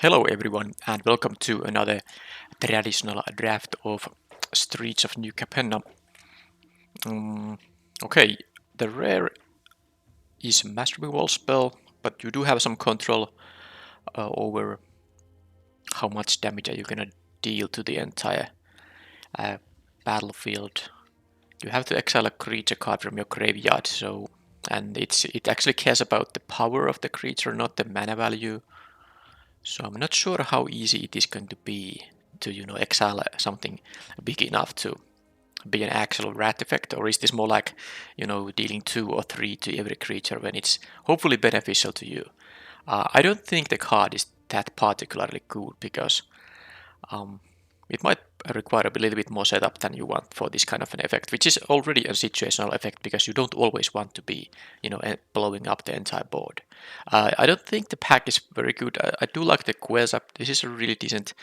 Hello everyone and welcome to another traditional draft of Streets of New Capenna. Okay, the rare is Master Wall spell, but you do have some control over how much damage are you gonna deal to the entire uh, battlefield. You have to exile a creature card from your graveyard, and it actually cares about the power of the creature, not the mana value. So I'm not sure how easy it is going to be to exile something big enough to be an actual rat effect, or is this more like dealing 2 or 3 to every creature when it's hopefully beneficial to you? I don't think the card is that particularly good because um, it might require a little bit more setup than you want for this kind of an effect, which is already a situational effect because you don't always want to be, blowing up the entire board. I don't think the pack is very good. I do like the Queza. This is a really decent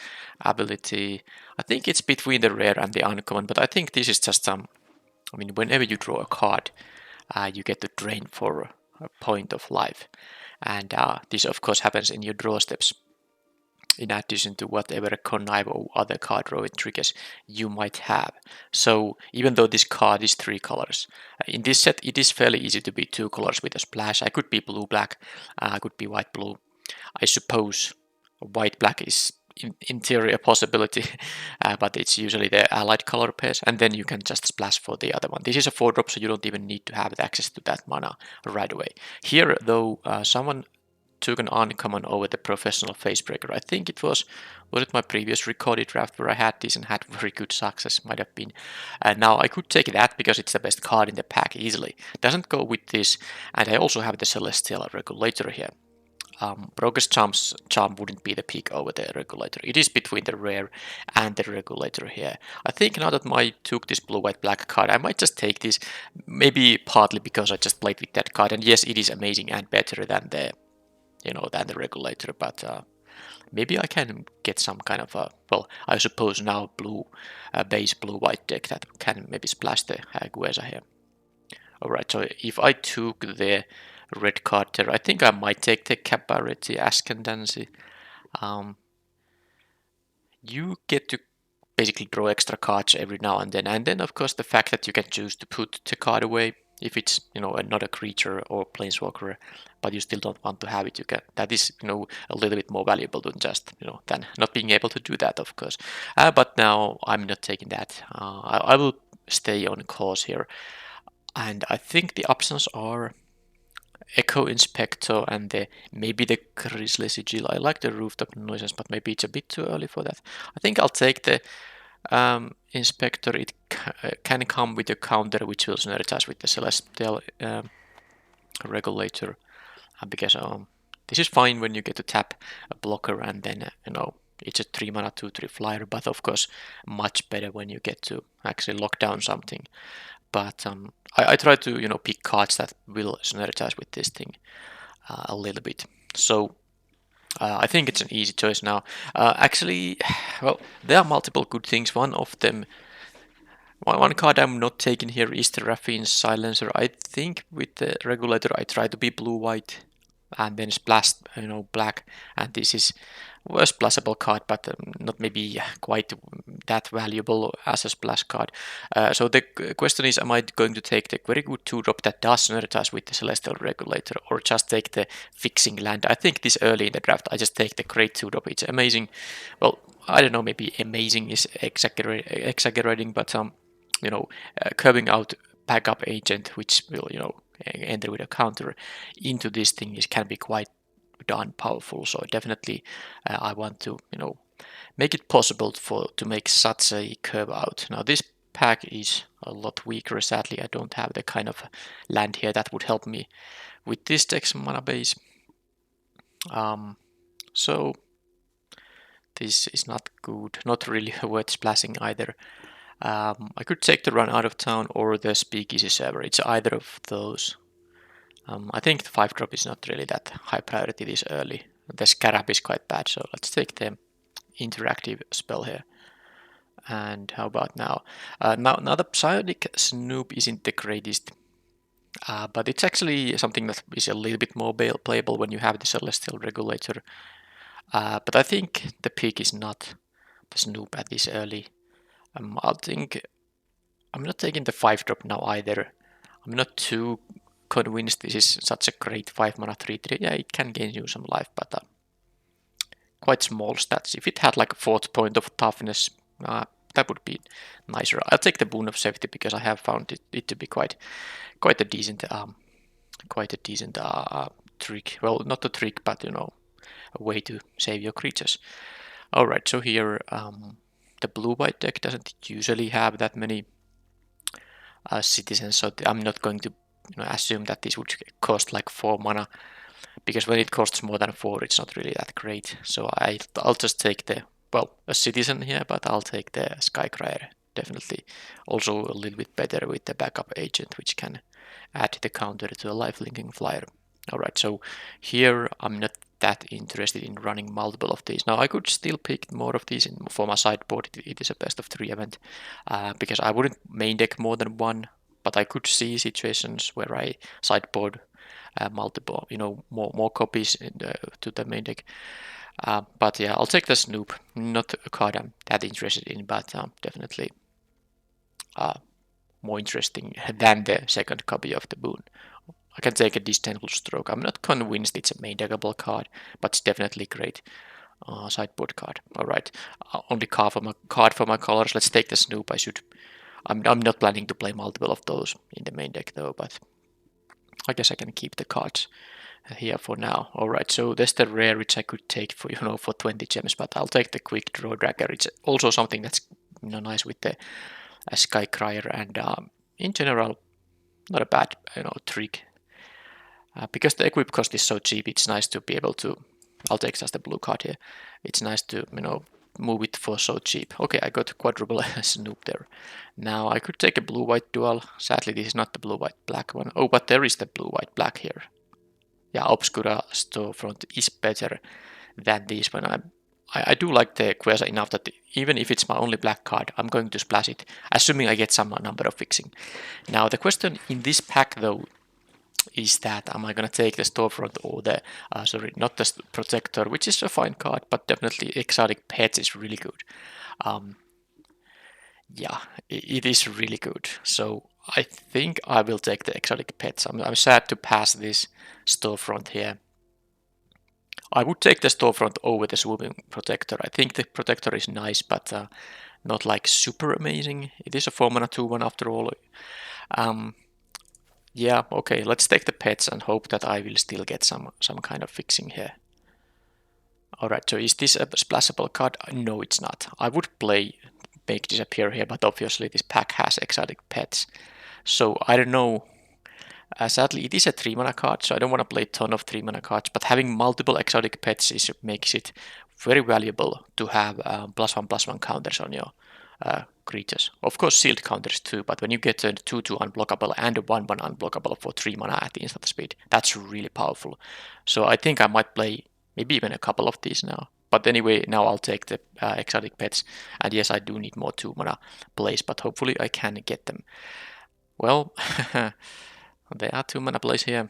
ability. I think it's between the rare and the uncommon, but I think this is just I mean, whenever you draw a card, you get to drain for a point of life, and this of course happens in your draw steps in addition to whatever connive or other card drawing triggers you might have. So even though this card is 3 colors, in this set it is fairly easy to be 2 colors with a splash. I could be blue-black, I could be white-blue. I suppose white-black is in theory a possibility, but it's usually the allied color pairs, and then you can just splash for the other one. This is a 4-drop, so you don't even need to have access to that mana right away. Here, though, someone took an uncommon over the professional facebreaker. I think was it my previous recorded draft where I had this and had very good success, might have been. And now I could take that because it's the best card in the pack easily. Doesn't go with this, and I also have the Celestial Regulator here. Progress charm wouldn't be the pick over the regulator. It is between the rare and the regulator here. I think now that I took this blue-white-black card, I might just take this, maybe partly because I just played with that card. And yes, it is amazing and better than the regulator, but maybe I can get some kind of well, I suppose now base blue-white deck that can maybe splash the Gueza here. Alright, so if I took the red card there, I think I might take the Caparity Ascendancy. You get to basically draw extra cards every now and then of course the fact that you can choose to put the card away if it's another creature or planeswalker, but you still don't want to have it. You can. That is a little bit more valuable than just than not being able to do that, of course. But now I'm not taking that. I will stay on course here, and I think the options are Echo Inspector and maybe the Grizzly Sigil. I like the Rooftop Noises, but maybe it's a bit too early for that. I think I'll take the Inspector. It can come with a counter which will synergize with the Celestial Regulator, because this is fine when you get to tap a blocker and then it's a 3 mana 2/3 flyer, but of course much better when you get to actually lock down something. But I try to pick cards that will synergize with this thing a little bit. So I think it's an easy choice now. Actually, well, there are multiple good things. One of them, one card I'm not taking here is the Raffine's Silencer. I think with the regulator I try to be blue-white and then splash black, and this is a splashable card, but not maybe quite that valuable as a splash card. So the question is, am I going to take the very good 2-drop that does synergize with the Celestial Regulator, or just take the Fixing Land? I think this early in the draft I just take the great 2-drop. It's amazing. Well, I don't know, maybe amazing is exaggerating, but curving out backup agent, which will enter with a counter into this thing, can be quite darn powerful. So definitely I want to make it possible to make such a curve out. Now this pack is a lot weaker. Sadly, I don't have the kind of land here that would help me with this deck's mana base. So this is not good, not really worth splashing either. I could take the Run Out of Town or the Speakeasy Server. It's either of those. I think the 5-drop is not really that high priority this early. The Scarab is quite bad, so let's take the interactive spell here. And how about now? Now the Psionic Snoop isn't the greatest, but it's actually something that is a little bit more playable when you have the Celestial Regulator. But I think the pick is not the Snoop at this early. I think I'm not taking the 5-drop now either. I'm not too convinced this is such a great 5 mana 3/3. Yeah, it can gain you some life, but quite small stats. If it had like a 4th point of toughness, that would be nicer. I'll take the boon of safety because I have found it to be quite a decent trick. Well, not a trick, but a way to save your creatures. All right, so here the blue-white deck doesn't usually have that many citizens, so I'm not going to assume that this would cost like 4 mana, because when it costs more than 4, it's not really that great. So I'll just take a citizen here, but I'll take the Skycryer, definitely. Also a little bit better with the backup agent, which can add the counter to a life-linking flyer. Alright, so here I'm not that interested in running multiple of these. Now I could still pick more of these for my sideboard. It is a best of 3 event, because I wouldn't main deck more than one, but I could see situations where I sideboard multiple, more copies to the main deck. But yeah, I'll take the Snoop. Not a card I'm that interested in, but definitely more interesting than the second copy of the Boon. I can take a Disdainful Stroke. I'm not convinced it's a main deckable card, but it's definitely great sideboard card. Alright, only card for my colors. Let's take the Snoop. I'm not planning to play multiple of those in the main deck though, but I guess I can keep the cards here for now. Alright, so there's the rare which I could take for for 20 gems, but I'll take the Quick Draw Dragger. It's also something that's nice with the Skycryer, and in general not a bad trick. Because the equip cost is so cheap, it's nice to be able to. I'll take just the blue card here. It's nice to move it for so cheap. Okay, I got quadruple Snoop there. Now I could take a blue-white dual. Sadly, this is not the blue-white-black one. Oh, but there is the blue-white-black here. Yeah, Obscura Storefront is better than this one. I do like the Quasar enough that even if it's my only black card, I'm going to splash it, assuming I get some number of fixing. Now the question in this pack though is that am I gonna take the Storefront or the not the Protector, which is a fine card, but definitely Exotic Pets is really good. Yeah, it is really good. So I think I will take the Exotic Pets. I'm sad to pass this Storefront here. I would take the Storefront over the Swooping Protector. I think the Protector is nice, but not like super amazing. It is a 4-mana 2/1 after all. Yeah, okay, let's take the pets and hope that I will still get some kind of fixing here. Alright, so is this a splashable card? No, it's not. I would make disappear here, but obviously this pack has exotic pets. So I don't know. Sadly, it is a 3-mana card, so I don't want to play a ton of 3-mana cards, but having multiple exotic pets makes it very valuable to have +1/+1 counters on your creatures. Of course, sealed counters too, but when you get a 2/2 unblockable and a 1/1 unblockable for 3 mana at instant speed, that's really powerful. So I think I might play maybe even a couple of these now. But anyway, now I'll take the exotic pets, and yes, I do need more 2 mana plays, but hopefully I can get them. Well, there are 2 mana plays here.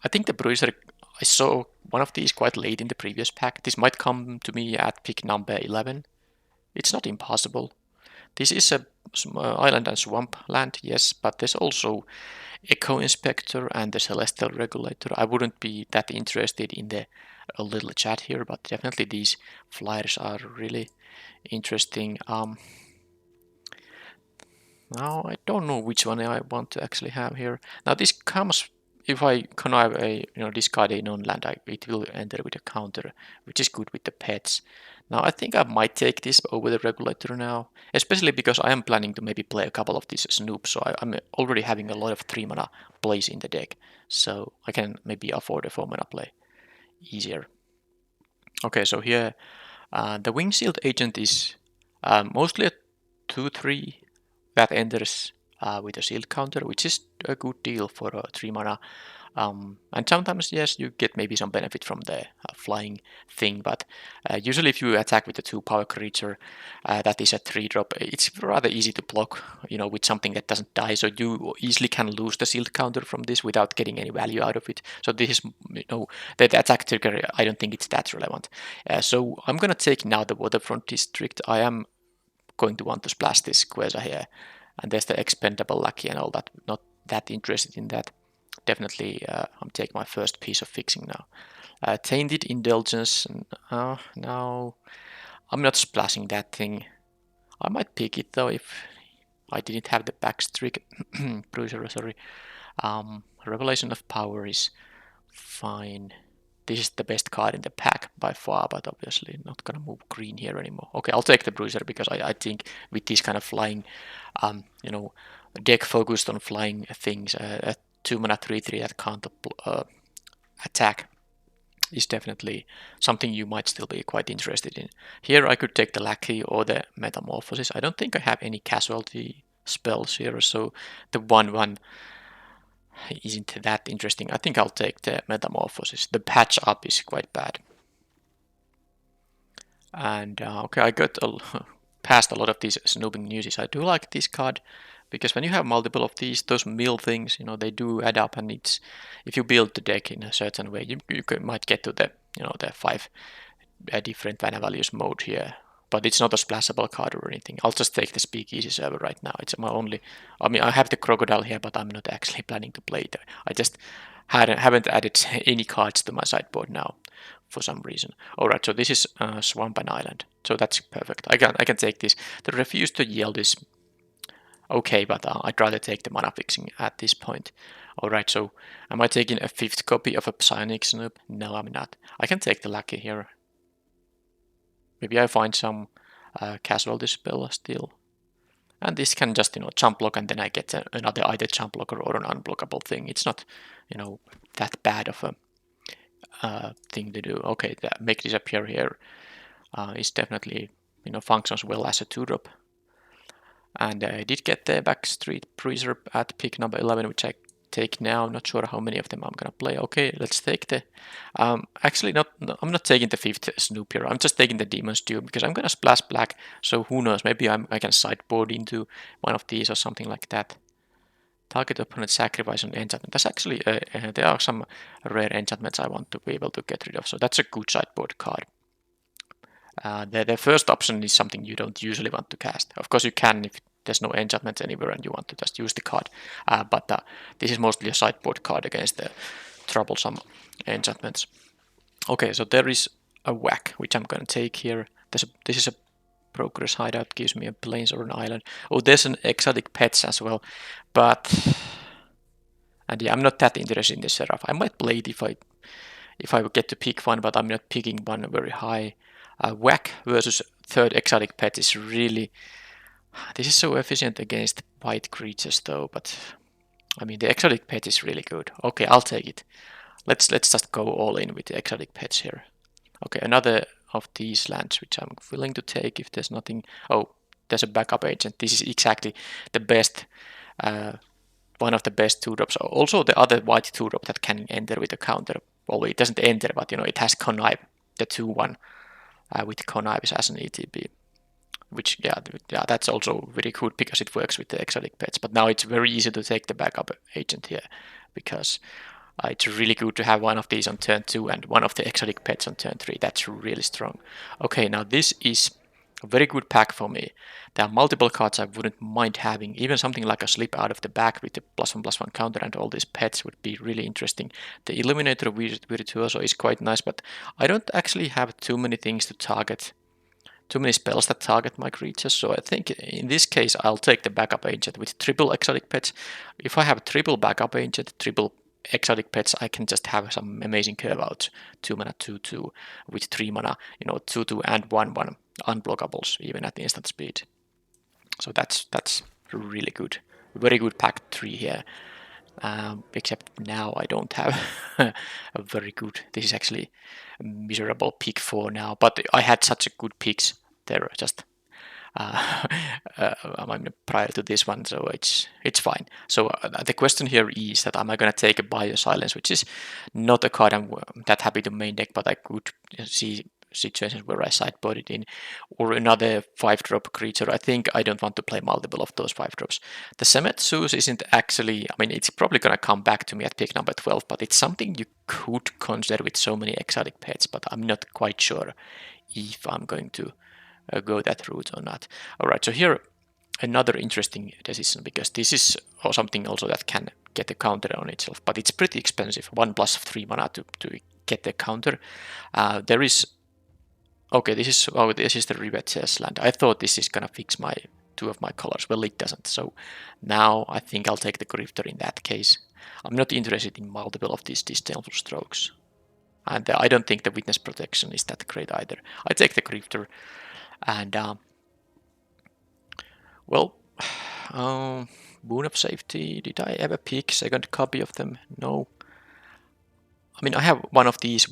I think the Bruiser, I saw one of these quite late in the previous pack. This might come to me at pick number 11. It's not impossible. This is a island and swamp land, yes, but there's also Echo Inspector and the Celestial Regulator. I wouldn't be that interested in the little chat here, but definitely these flyers are really interesting. Now I don't know which one I want to actually have here. Now this comes, if I connive a discard a non-land, it will enter with a counter, which is good with the pets. Now I think I might take this over the Regulator now, especially because I am planning to maybe play a couple of these Snoops, so I'm already having a lot of 3-mana plays in the deck, so I can maybe afford a 4-mana play easier. Okay, so here the Wing Shield Agent is mostly a 2/3 that enters with a shield counter, which is a good deal for a 3-mana And sometimes, yes, you get maybe some benefit from the flying thing, but usually if you attack with a 2-power creature that is a 3-drop, it's rather easy to block, with something that doesn't die, so you easily can lose the shield counter from this without getting any value out of it. So this is, the attack trigger, I don't think it's that relevant. So I'm gonna take now the Waterfront District. I am going to want to splash this Quasar here, and there's the expendable lucky and all that. Not that interested in that. Definitely, I'm taking my first piece of fixing now. Tainted Indulgence. No, I'm not splashing that thing. I might pick it though if I didn't have the backstreak. Bruiser, sorry. Revelation of Power is fine. This is the best card in the pack by far, but obviously not gonna move green here anymore. Okay, I'll take the Bruiser because I think with this kind of flying, deck focused on flying things, a 2-mana 3/3 that can't attack is definitely something you might still be quite interested in. Here I could take the Lackey or the Metamorphosis. I don't think I have any casualty spells here, so the 1/1 isn't that interesting. I think I'll take the Metamorphosis. The patch up is quite bad. And okay, I got past a lot of these snooping newses. I do like this card because when you have multiple of those mill things, they do add up, and it's if you build the deck in a certain way, you might get to the the 5 different mana values mode here. But it's not a splashable card or anything. I'll just take the Speakeasy server right now. It's my only. I mean, I have the Crocodile here, but I'm not actually planning to play it. I just haven't added any cards to my sideboard now for some reason. Alright, so this is Swamp and Island. So that's perfect. I can take this. The Refuse to Yield is okay, but I'd rather take the mana fixing at this point. Alright, so am I taking a 5th copy of a Psionic Snoop? No, I'm not. I can take the Lucky here. Maybe I find some casualty spell still. And this can just, jump block, and then I get another either jump blocker or an unblockable thing. It's not, that bad of a thing to do. Okay, the make disappear here is definitely, functions well as a 2-drop. And I did get the Backstreet Bruiser at pick number 11, which I take now. Not sure how many of them I'm gonna play. Okay, let's take the. Actually, I'm not taking the 5th Snoop here. I'm just taking the Demon's Due because I'm gonna splash black. So who knows? Maybe I can sideboard into one of these or something like that. Target opponent sacrifice an enchantment. That's actually there are some rare enchantments I want to be able to get rid of. So that's a good sideboard card. The first option is something you don't usually want to cast. Of course, you can if there's no enchantments anywhere and you want to just use the card. But this is mostly a sideboard card against the troublesome enchantments. Okay, so there is a whack, which I'm going to take here. This is a progress hideout, gives me a plains or an island. Oh, there's an exotic pets as well. But, and yeah, I'm not that interested in the Seraph. I might play it if I get to pick one, but I'm not picking one very high. Whack versus 3rd exotic pet is really. This is so efficient against white creatures though, but I mean the exotic pet is really good. Okay, I'll take it. Let's just go all in with the exotic pets here. Okay, another of these lands which I'm willing to take if there's nothing. Oh, there's a backup agent. This is exactly the best. One of the best 2-drops. Also the other white 2-drop that can enter with a counter. Well, it doesn't enter, but it has Connive, the 2/1 with Connive as an ETB. Which, yeah, that's also very good because it works with the exotic pets. But now it's very easy to take the backup agent here because it's really good to have one of these on turn 2 and one of the exotic pets on turn 3. That's really strong. Okay, now this is a very good pack for me. There are multiple cards I wouldn't mind having. Even something like a Slip Out of the Back with the +1/+1 counter and all these pets would be really interesting. The Illuminator Virtuoso is quite nice, but I don't actually have too many things to target. Too many spells that target my creatures, so I think in this case I'll take the backup agent with triple exotic pets. If I have triple backup agent, triple exotic pets, I can just have some amazing curve outs. 2 mana 2/2 with 3 mana, 2/2 and 1/1 unblockables even at instant speed. So that's really good. Very good pack 3 here. Except now I don't have a very good. This is actually a miserable pick 4 now, but I had such a good picks. They're just I mean, prior to this one, so it's fine. So the question here is that am I gonna take a Bio Silence, which is not a card I'm that happy to main deck, but I could see situations where I sideboard it in, or another 5-drop creature. I think I don't want to play multiple of those 5-drops. The Semetsus isn't actually, I mean, it's probably gonna come back to me at pick number 12, but it's something you could consider with so many exotic pets, but I'm not quite sure if I'm going to go that route or not. Alright, so here another interesting decision, because this is something also that can get a counter on itself, but it's pretty expensive. 1+3 mana to get the counter. There is okay, this is the Rivet's land. I thought this is gonna fix my 2 of my colors. Well, it doesn't. So now I think I'll take the Grifter in that case. I'm not interested in multiple of these Disdainful Strokes. And I don't think the Witness Protection is that great either. I take the Grifter. And, well, Boon of Safety. Did I ever pick second copy of them? No. I mean, I have one of these,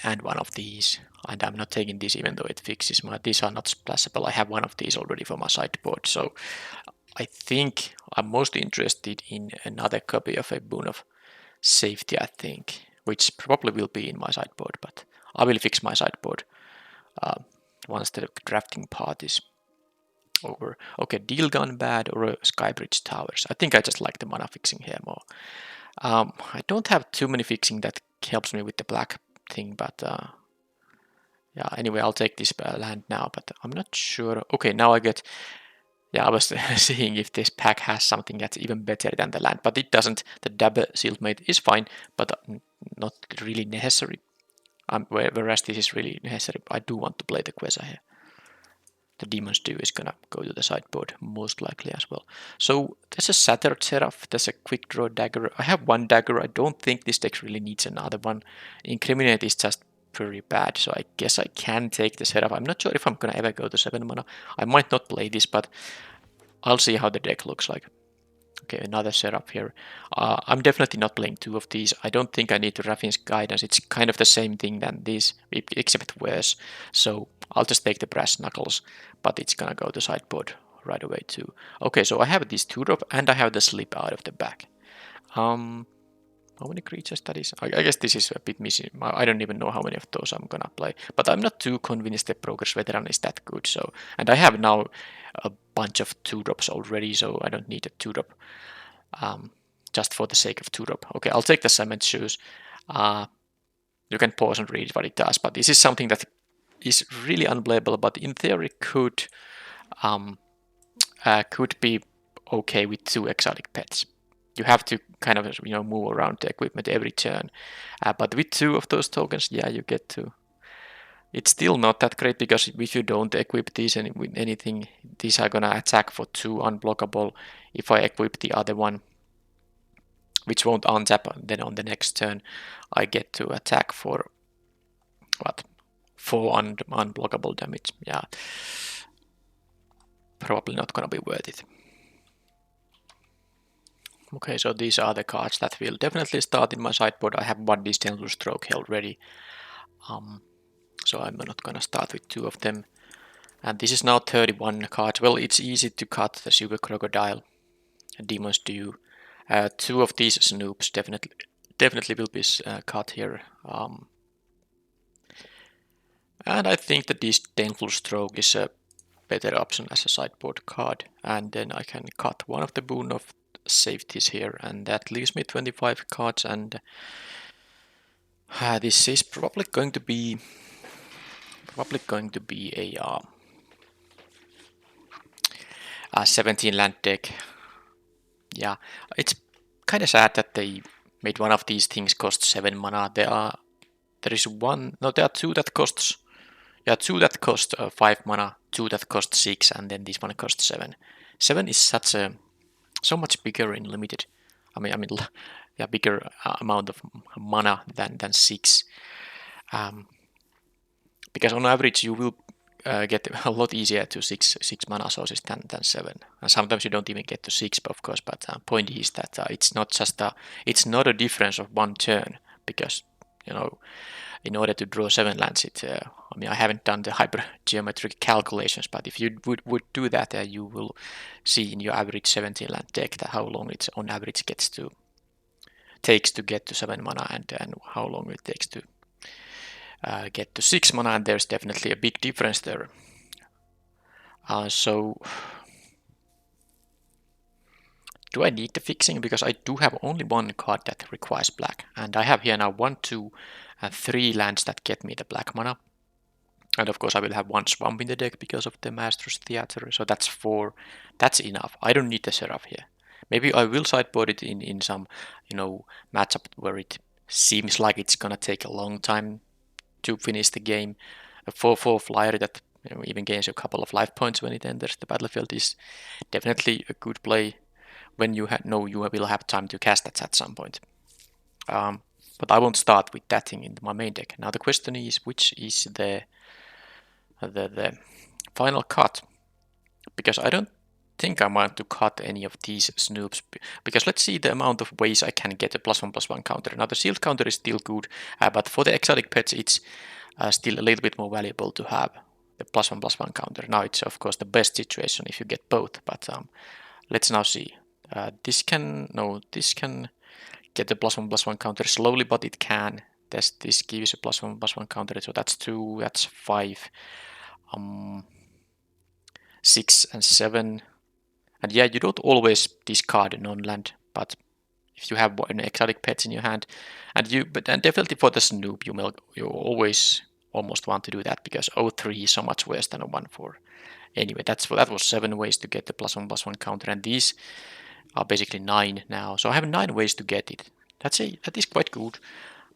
and one of these. And I'm not taking this even though it fixes my... These are not splashable. I have one of these already for my sideboard. So I think I'm most interested in another copy of a Boon of Safety, I think. Which probably will be in my sideboard. But I will fix my sideboard once the drafting part is over. Okay, Deal Gun bad or Skybridge Towers. I think I just like the mana fixing here more. I don't have too many fixing that helps me with the black thing, but yeah, anyway, I'll take this land now, but I'm not sure. Okay, now I get... Yeah, I was seeing if this pack has something that's even better than the land, but it doesn't. The Dabber Sealmate is fine, but not really necessary. Whereas this is really necessary. I do want to play the Queza here. The Demon's Dew is gonna go to the sideboard, most likely as well. So there's a Shattered Seraph, there's a Quick Draw Dagger. I have one dagger, I don't think this deck really needs another one. Incriminate is just pretty bad, so I guess I can take the Seraph. I'm not sure if I'm gonna ever go to 7 mana. I might not play this, but I'll see how the deck looks like. Okay, another Seraph here. I'm definitely not playing 2 of these. I don't think I need to Raffin's Guidance. It's kind of the same thing than this, except worse. So I'll just take the Brass Knuckles, but it's gonna go to sideboard right away too. Okay, so I have this 2-drop and I have the Slip out of the back. How many creatures that is? I guess this is a bit missing. I don't even know how many of those I'm gonna play. But I'm not too convinced the Progress Veteran is that good. So, and I have now a bunch of 2-drops already, so I don't need a 2-drop just for the sake of 2-drop. Okay, I'll take the Cement Shoes. You can pause and read what it does, but this is something that is really unplayable, but in theory could be okay with 2 exotic pets. You have to kind of move around the equipment every turn, but with 2 of those tokens, yeah, you get to. It's still not that great because if you don't equip these with anything, these are gonna attack for 2 unblockable. If I equip the other one, which won't untap, then on the next turn I get to attack for what? 4 unblockable damage. Yeah, probably not gonna be worth it. Okay, so these are the cards that will definitely start in my sideboard. I have 1 Disdainful Stroke held ready. So I'm not gonna start with 2 of them. And this is now 31 cards. Well, it's easy to cut the Super Crocodile, Demon's Dew. 2 of these Snoops definitely will be cut here. And I think that Disdainful Stroke is a better option as a sideboard card. And then I can cut one of the Boon of Safeties here, and that leaves me 25 cards. And this is probably going to be a 17 land deck. Yeah, it's kind of sad that they made one of these things cost 7 mana. There are 2 that costs. Yeah, 2 that cost 5 mana, 2 that cost 6, and then this one costs 7. 7 is so much bigger in limited. I mean, yeah, bigger amount of mana than 6. Because on average you will get a lot easier to 6 mana sources than 7. And sometimes you don't even get to 6, of course. But point is that it's not a difference of 1 turn, because in order to draw 7 lands, I mean, I haven't done the hypergeometric calculations, but if you would do that, you will see in your average 17 land deck that how long it on average takes to get to 7 mana, and how long it takes to get to 6 mana, and there's definitely a big difference there. So do I need the fixing? Because I do have only one card that requires black, and I have here now 1, 2, and 3 lands that get me the black mana. And of course I will have one swamp in the deck because of the Master's Theater, so that's 4. That's enough. I don't need the Seraph here. Maybe I will sideboard it in some, matchup where it seems like it's gonna take a long time to finish the game. A 4/4 flyer that even gains a couple of life points when it enters the battlefield is definitely a good play when you know you will have time to cast that at some point. But I won't start with that thing in my main deck. Now the question is, which is the final cut? Because I don't think I want to cut any of these snoops, because let's see the amount of ways I can get a +1/+1 counter. Now the shield counter is still good, but for the exotic pets it's still a little bit more valuable to have the +1/+1 counter. Now it's of course the best situation if you get both, but let's now see. This can get the +1/+1 counter slowly, but it can. This gives a +1/+1 counter, so that's 2, that's 5, 6 and 7. And yeah, you don't always discard non-land, but if you have an exotic pet in your hand, and definitely for the snoop, you always almost want to do that, because 0/3 is so much worse than a 1/4. Anyway, that was 7 ways to get the +1/+1 counter, and these are basically 9 now. So I have 9 ways to get it. That is quite good.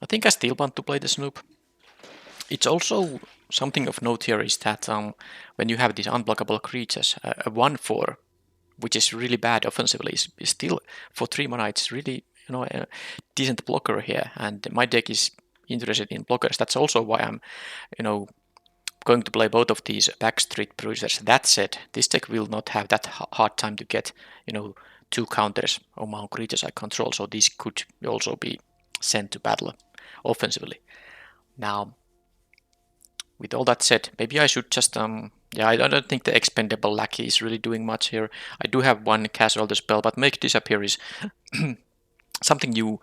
I think I still want to play the snoop. It's also something of note here is that when you have these unblockable creatures, a 1/4, which is really bad offensively, is still for 3 mana. It's really a decent blocker here, and my deck is interested in blockers. That's also why I'm going to play both of these Backstreet Bruisers. That said, this deck will not have that hard time to get 2 counters among creatures I control, so these could also be sent to battle offensively. Now, with all that said, maybe I should just I don't think the expendable lackey is really doing much here. I do have one casual the spell, but make disappear is something you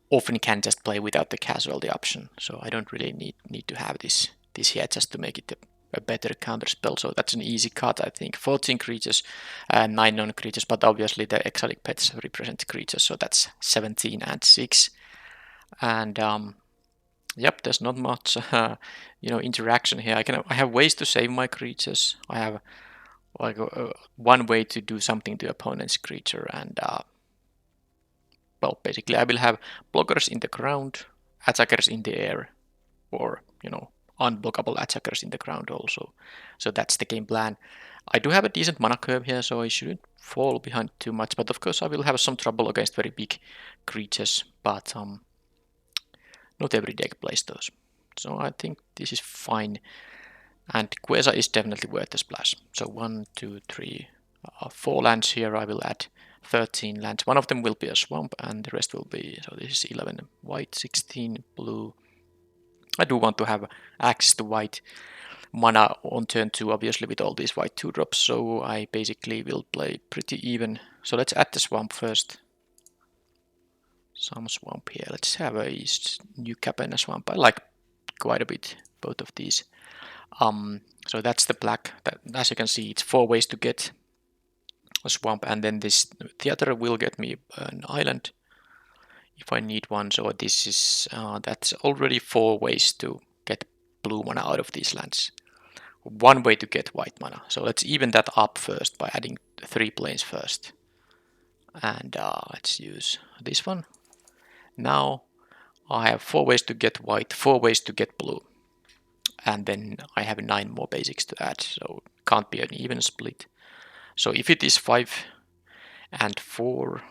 often can just play without the casualty option. So I don't really need to have this here just to make it a better counter spell. So that's an easy cut, I think. 14 creatures and 9 non-creatures, but obviously the exotic pets represent creatures, so that's 17 and 6. And yep, there's not much interaction here. I have ways to save my creatures. I have like one way to do something to opponent's creature, and well, basically I will have blockers in the ground, attackers in the air, or unblockable attackers in the ground also. So that's the game plan. I do have a decent mana curve here, so I shouldn't fall behind too much, but of course I will have some trouble against very big creatures, but not every deck plays those. So I think this is fine. And Quesa is definitely worth the splash. So 1, 2, 3, 4 lands here. I will add 13 lands. One of them will be a swamp, and the rest will be, so this is 11 white, 16 blue. I do want to have access to white mana on turn 2, obviously, with all these white 2-drops, so I basically will play pretty even. So let's add the swamp first. Some swamp here. Let's have a New Capenna swamp. I like quite a bit both of these. So that's the black. As you can see, it's 4 ways to get a swamp, and then this theater will get me an island if I need one. So this is that's already 4 ways to get blue mana out of these lands. 1 way to get white mana. So let's even that up first by adding 3 planes first. And let's use this one. Now I have 4 ways to get white, 4 ways to get blue. And then I have 9 more basics to add, so it can't be an even split. So if it is 5 and 4,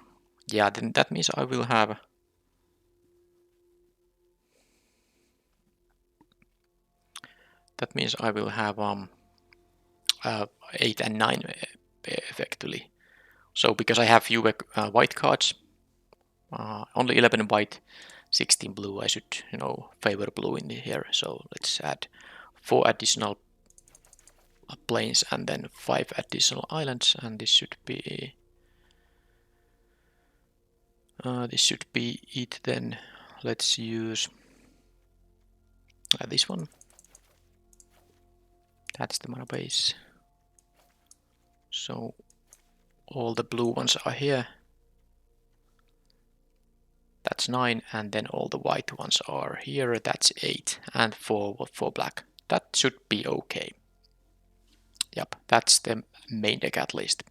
yeah, then that means I will have uh, 8 and 9 effectively. So because I have few white cards, only 11 white, 16 blue, I should favor blue in here. So let's add 4 additional planes and then 5 additional islands, and this should be it then. Let's use this one. That's the mana base. So all the blue ones are here. That's 9, and then all the white ones are here. That's 8, and 4 for black. That should be okay. Yep, that's the main deck at least.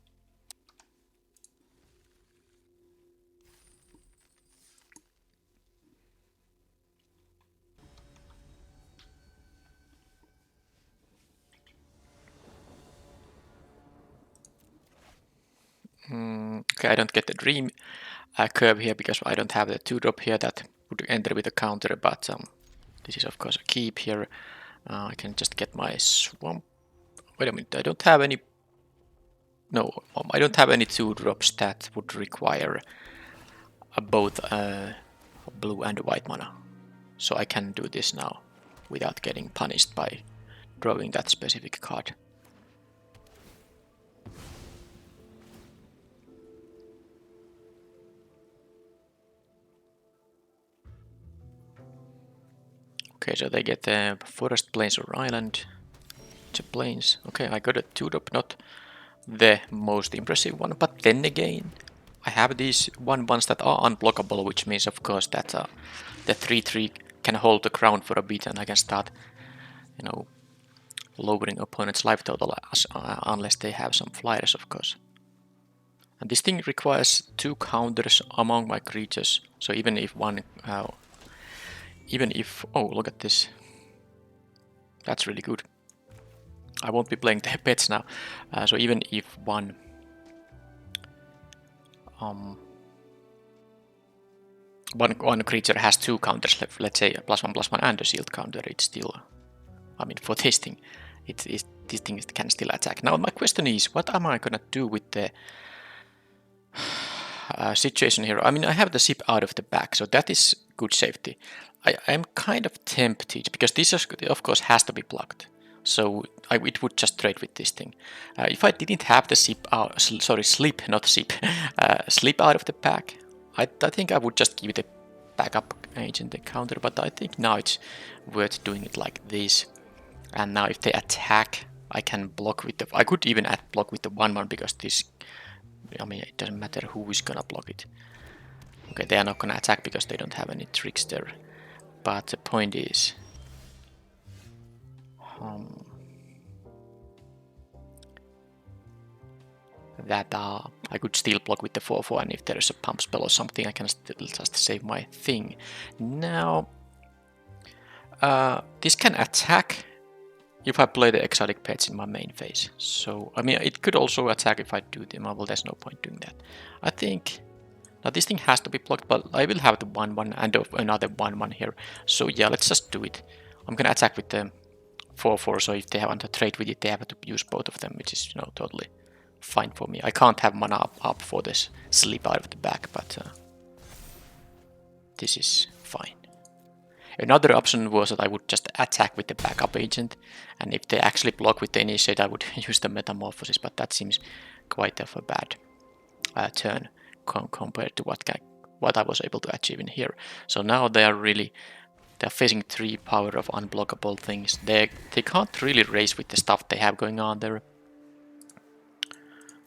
Okay, I don't get the dream curve here because I don't have the 2-drop here that would enter with a counter, but this is of course a keep here. I can just get my swamp. Wait a minute, I don't have any. No, I don't have any 2-drops that would require both blue and white mana. So I can do this now without getting punished by drawing that specific card. Okay, so they get the forest, plains, or island. It's a plains. Okay, I got a 2-drop, not the most impressive one, but then again, I have these 1/1s that are unblockable, which means of course that the 3/3 can hold the ground for a bit, and I can start, you know, lowering opponent's life total unless they have some flyers, of course. And this thing requires 2 counters among my creatures, so even if one, oh, look at this, that's really good. I won't be playing the pets now, so even if one creature has 2 counters, let's say a +1/+1 and a shield counter, it's still, I mean, for this thing, this thing can still attack. Now my question is, what am I gonna do with the situation here? I mean, I have the ship out of the back, so that is good safety. I'm kind of tempted, because this of course has to be blocked. So it would just trade with this thing. If I didn't have the slip, not ship, slip out of the pack, I think I would just give the backup agent the counter, but I think now it's worth doing it like this. And now if they attack, I can block with the, I could even block with the 1/1 because this, I mean, it doesn't matter who is gonna block it. Okay, they are not gonna attack because they don't have any tricks there. But the point is, that I could still block with the 4/4, and if there is a pump spell or something, I can still just save my thing. Now, this can attack if I play the exotic pets in my main phase. So, I mean, it could also attack if I do them. Well, there's no point doing that. I think, now this thing has to be blocked, but I will have the 1/1 and another 1/1 here. So yeah, let's just do it. I'm gonna attack with the 4/4, so if they want to trade with it, they have to use both of them, which is, you know, totally fine for me. I can't have mana up for this slip out of the back, but this is fine. Another option was that I would just attack with the backup agent, and if they actually block with the initiate, I would use the metamorphosis, but that seems quite of a bad turn compared to what I was able to achieve in here. So now they're facing 3 power of unblockable things. They can't really race with the stuff they have going on there.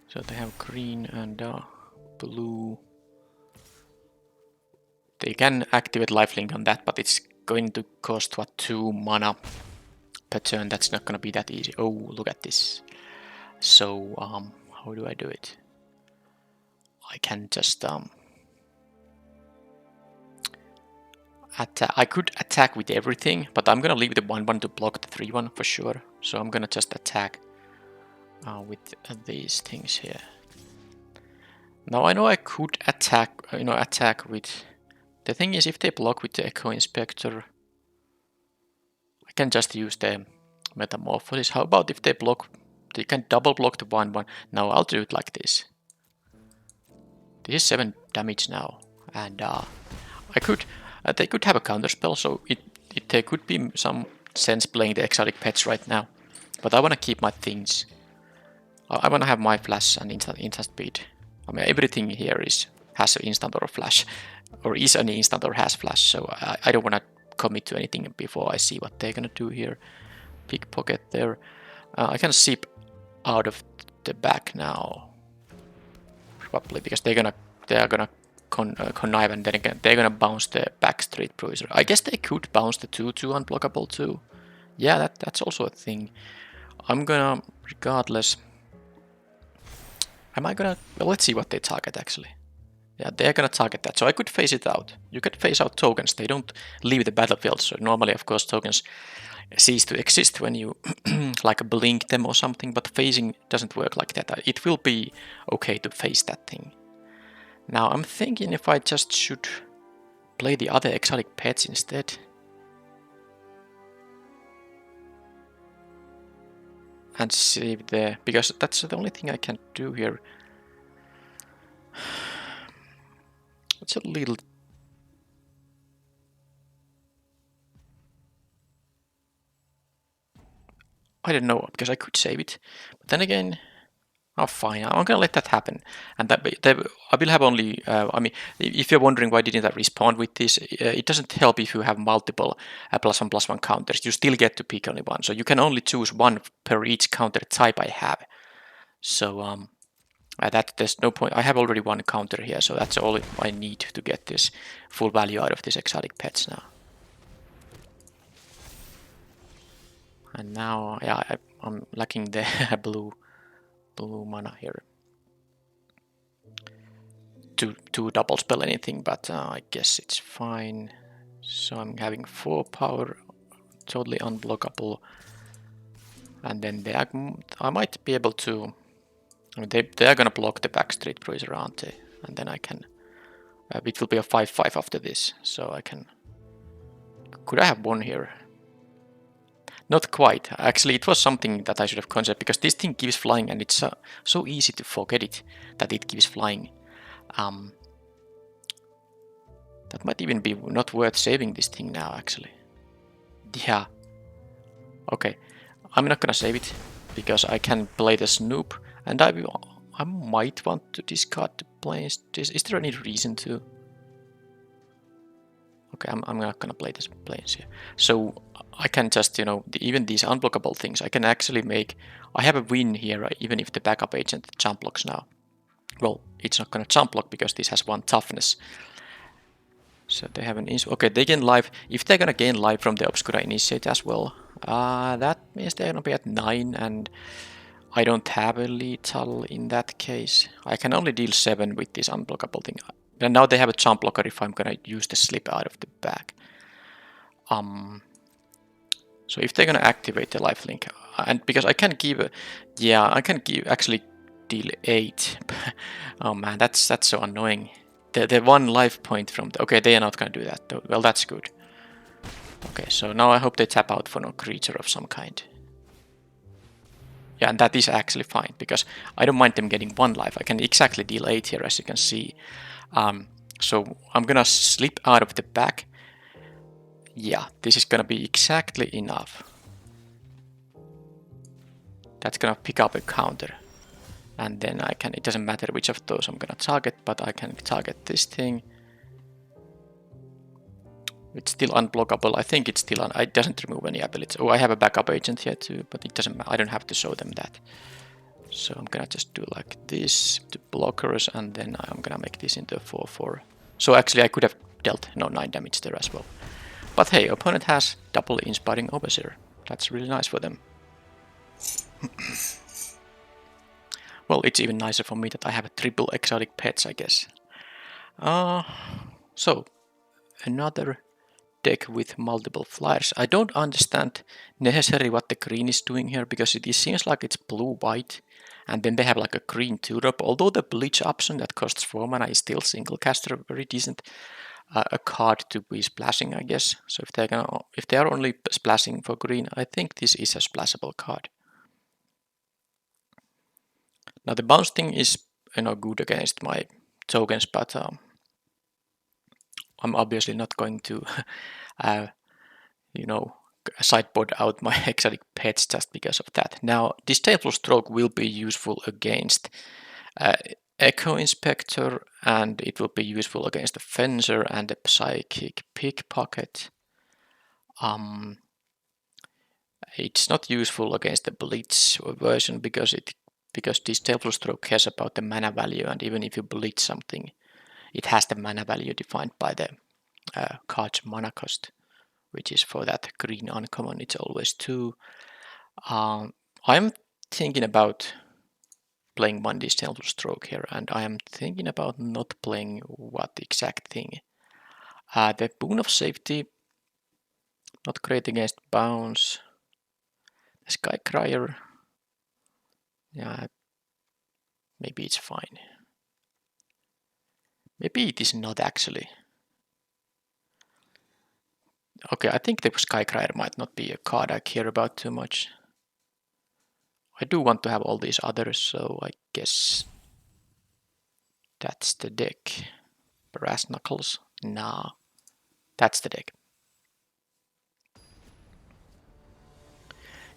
So they have green and blue. They can activate lifelink on that, but it's going to cost 2 mana per turn. That's not going to be that easy. Oh, look at this. So how do I do it? I can just I could attack with everything, but I'm gonna leave the 1/1 to block the 3/1 for sure. So I'm gonna just attack with these things here. Now I know I could attack, attack with. The thing is, if they block with the Echo Inspector, I can just use the Metamorphosis. How about if they block? They can double block the 1/1. Now I'll do it like this. This is 7 damage now, and I could. They could have a counter spell, so there could be some sense playing the exotic pets right now. But I want to keep my things. I want to have my flash and instant speed. I mean, everything here has an instant or a flash, or is an instant or has flash. So I don't want to commit to anything before I see what they're gonna do here. Pickpocket there. I can zip out of the back now, probably because they are gonna connive, and then again they're gonna bounce the back street bruiser. I guess they could bounce the 2/2 unblockable too. Yeah, that's also a thing. I'm gonna, regardless. Am I gonna? Well, let's see what they target actually. Yeah, they're gonna target that, so I could phase it out. You could phase out tokens. They don't leave the battlefield, so normally, of course, tokens cease to exist when you like blink them or something, but phasing doesn't work like that. It will be okay to phase that thing. Now I'm thinking if I just should play the other exotic pets instead. And save there, because that's the only thing I can do here. It's a little... I don't know, because I could save it. But then again, oh fine, I'm gonna let that happen. And that I will have only, I mean, if you're wondering why didn't I respond with this, it doesn't help if you have multiple +1/+1 counters. You still get to pick only one. So you can only choose one per each counter type I have. So that there's no point. I have already one counter here, so that's all I need to get this full value out of these exotic pets now. And now, yeah, I'm lacking the blue mana here to double spell anything, but I guess it's fine. So I'm having 4 power, totally unblockable, and then I might be able to. I mean, they are gonna block the backstreet bruiser, aren't they? And then I can. It will be a 5/5 after this, so I can. Could I have one here? Not quite. Actually, it was something that I should have considered, because this thing keeps flying, and it's so easy to forget it that it keeps flying. That might even be not worth saving this thing now, actually. Yeah. Okay. I'm not gonna save it, because I can play the Snoop, and I might want to discard the planes. Is there any reason to? Okay, I'm not gonna play this planes here. So I can just, even these unblockable things, I can actually make. I have a win here, even if the backup agent jump blocks now. Well, it's not gonna jump block because this has 1 toughness. So they have an okay, they gain life. If they're gonna gain life from the Obscura Initiate as well, that means they're gonna be at 9, and I don't have a lethal in that case. I can only deal 7 with this unblockable thing. And now they have a jump blocker if I'm gonna use the slip out of the bag. So if they're gonna activate the lifelink, and because I can give, actually deal 8. Oh man, that's so annoying. The 1 life point from okay, they are not gonna do that. Well, that's good. Okay, so now I hope they tap out for no creature of some kind. Yeah, and that is actually fine, because I don't mind them getting 1 life. I can exactly deal 8 here, as you can see. So I'm gonna slip out of the back. Yeah, this is gonna be exactly enough. That's gonna pick up a counter. And then I can, it doesn't matter which of those I'm gonna target, but I can target this thing. It's still unblockable. I think it's still it doesn't remove any abilities. Oh, I have a backup agent here too, but it doesn't. I don't have to show them that. So I'm gonna just do like this to blockers, and then I'm gonna make this into a 4/4. So actually, I could have dealt 9 damage there as well. But hey, opponent has double inspiring overseer. That's really nice for them. Well, it's even nicer for me that I have a triple exotic pets, I guess. So another deck with multiple flyers. I don't understand necessarily what the green is doing here, because it seems like it's blue-white, and then they have like a green 2-drop, although the bleach option that costs 4 mana is still single caster, very decent a card to be splashing, I guess. So if they are only splashing for green, I think this is a splashable card. Now the bounce thing is good against my tokens, but I'm obviously not going to sideboard out my exotic pets just because of that. Now, Disdainful Stroke will be useful against Echo Inspector, and it will be useful against the Fencer and the Psychic Pickpocket. It's not useful against the Blitz version because Disdainful Stroke cares about the mana value, and even if you Blitz something, it has the mana value defined by the card's mana cost, which is for that green uncommon, it's always 2. I'm thinking about playing one Disdainful Stroke here, and I am thinking about not playing what exact thing. The Boon of Safety, not great against Bounce. The Skycrier, yeah, maybe it's fine. Maybe it is not actually. Okay, I think the Skycrier might not be a card I care about too much. I do want to have all these others, so I guess that's the deck. Brass Knuckles? Nah, that's the deck.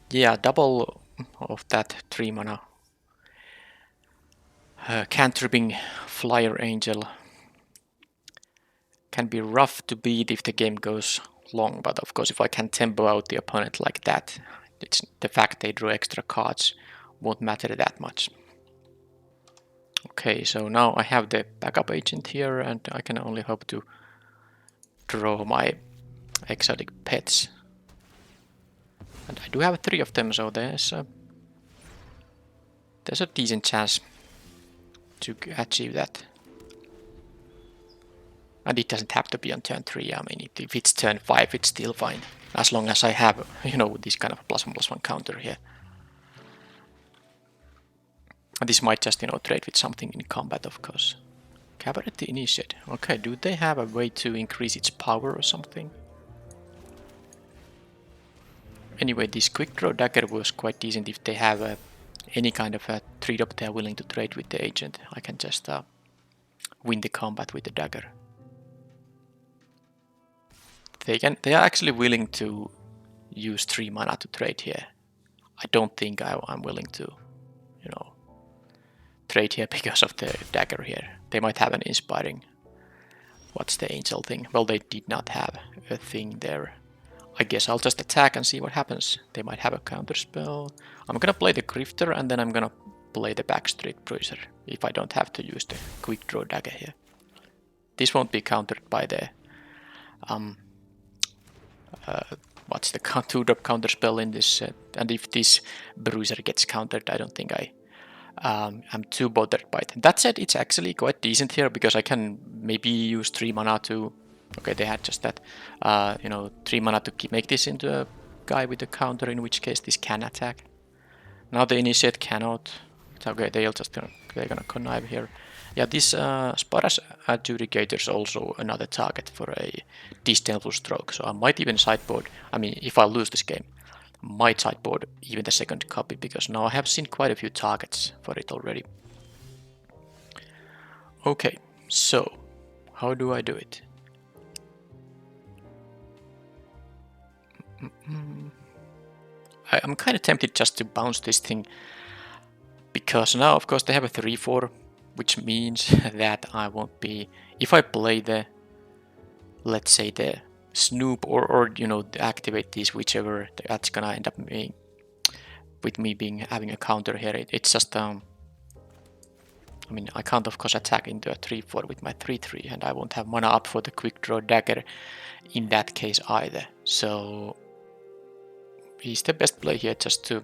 Yeah, double of that 3 mana cantripping Flyer Angel can be rough to beat if the game goes long, but of course if I can tempo out the opponent like that, it's the fact they draw extra cards won't matter that much. Okay, so now I have the backup agent here, and I can only hope to draw my exotic pets. And I do have 3 of them, so there's a decent chance to achieve that. And it doesn't have to be on turn 3, I mean, if it's turn 5, it's still fine. As long as I have, this kind of +1/+1 counter here. And this might just, trade with something in combat, of course. Cabaret Initiate. Okay, do they have a way to increase its power or something? Anyway, this Quick Draw Dagger was quite decent if they have any kind of a 3-drop they are willing to trade with the agent. I can just win the combat with the dagger. They are actually willing to use 3 mana to trade here. I don't think I'm willing to, trade here because of the dagger here. They might have an inspiring. What's the angel thing? Well, they did not have a thing there. I guess I'll just attack and see what happens. They might have a counter spell. I'm gonna play the Grifter and then I'm gonna play the Backstreet Bruiser if I don't have to use the Quick Draw Dagger here. This won't be countered by the what's the 2-drop counter spell in this set, and if this Bruiser gets countered, I don't think I'm too bothered by it. That said, it's actually quite decent here because I can maybe use 3 mana to. Okay, they had just that, 3 mana to make this into a guy with a counter, in which case this can attack. Now the Initiate cannot. Okay, they're gonna connive here. Yeah, this Spara's Adjudicator is also another target for a Disdainful Stroke, so I might even sideboard. I mean, if I lose this game, I might sideboard even the second copy, because now I have seen quite a few targets for it already. Okay, so how do I do it? I'm kind of tempted just to bounce this thing, because now of course they have a 3/4, which means that I won't be, if I play the, let's say the Snoop or activate these, whichever, that's gonna end up being with me having a counter here. It's just I mean, I can't of course attack into a 3/4 with my 3/3, and I won't have mana up for the Quick Draw Dagger in that case either. So he's the best play here, just to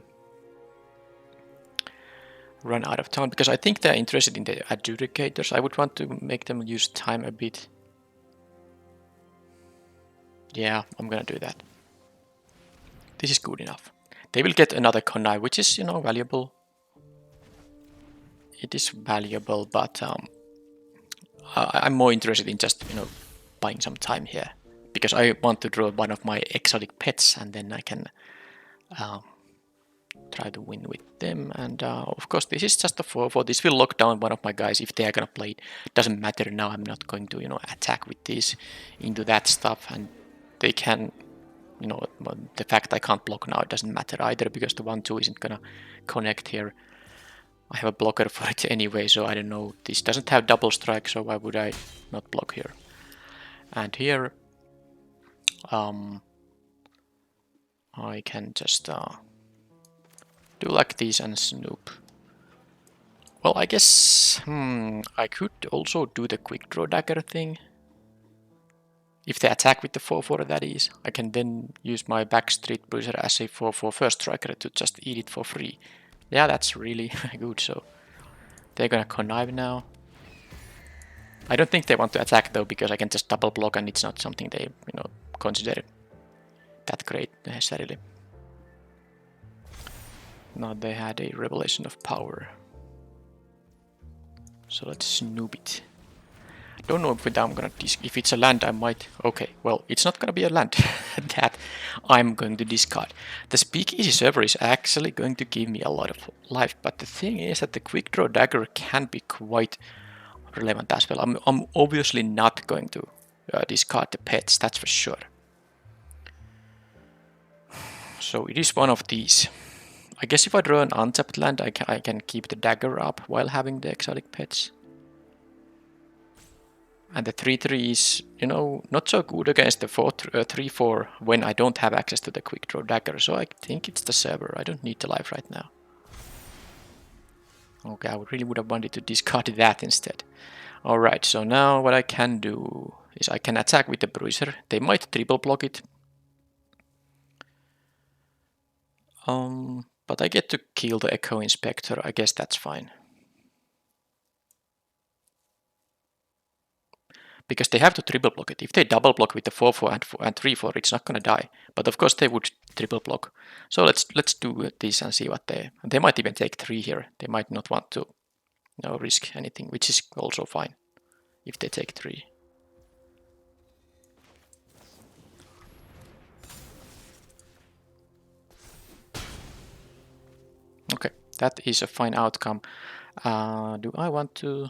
run out of town, because I think they're interested in the Adjudicators. I would want to make them use time a bit. Yeah, I'm gonna do that. This is good enough. They will get another connive, which is, valuable. It is valuable, but I'm more interested in just, buying some time here, because I want to draw one of my exotic pets, and then I can try to win with them. And of course, this is just a 4/4. This will lock down one of my guys if they are gonna play it. Doesn't matter now. I'm not going to, attack with this into that stuff, and they can you know, the fact I can't block now doesn't matter either, because the 1-2 isn't gonna connect here. I have a blocker for it anyway, so I don't know. This doesn't have double strike, so why would I not block here? And here, I can just do like this and snoop. Well, I guess I could also do the quick draw dagger thing. If they attack with the 4-4, that is, I can then use my backstreet bruiser as a 4-4 first striker to just eat it for free. Yeah, that's really good. So they're gonna connive now. I don't think they want to attack though, because I can just double block and it's not something they, you know, consider that great necessarily. Now they had a revelation of power. So let's snoop it. Don't know if I'm gonna if it's a land I might. Okay, well, it's not gonna be a land that I'm going to discard. The speakeasy server is actually going to give me a lot of life, but the thing is that the quick draw dagger can be quite relevant as well. I'm obviously not going to discard the pets, that's for sure. So it is one of these. I guess if I draw an untapped land, I can keep the dagger up while having the exotic pets. And the 3-3 is, you know, not so good against the 3-4 when I don't have access to the quick draw dagger. So I think it's the server. I don't need the life right now. Okay, I really would have wanted to discard that instead. Alright, so now what I can do is I can attack with the bruiser. They might triple block it. But I get to kill the Echo Inspector. I guess that's fine. Because they have to triple block it. If they double block with the 4-4 and 3-4, it's not gonna die. But of course they would triple block. So let's do this and see what they might even take 3 here. They might not want to, you know, risk anything, which is also fine if they take 3. Okay, that is a fine outcome. Do I want to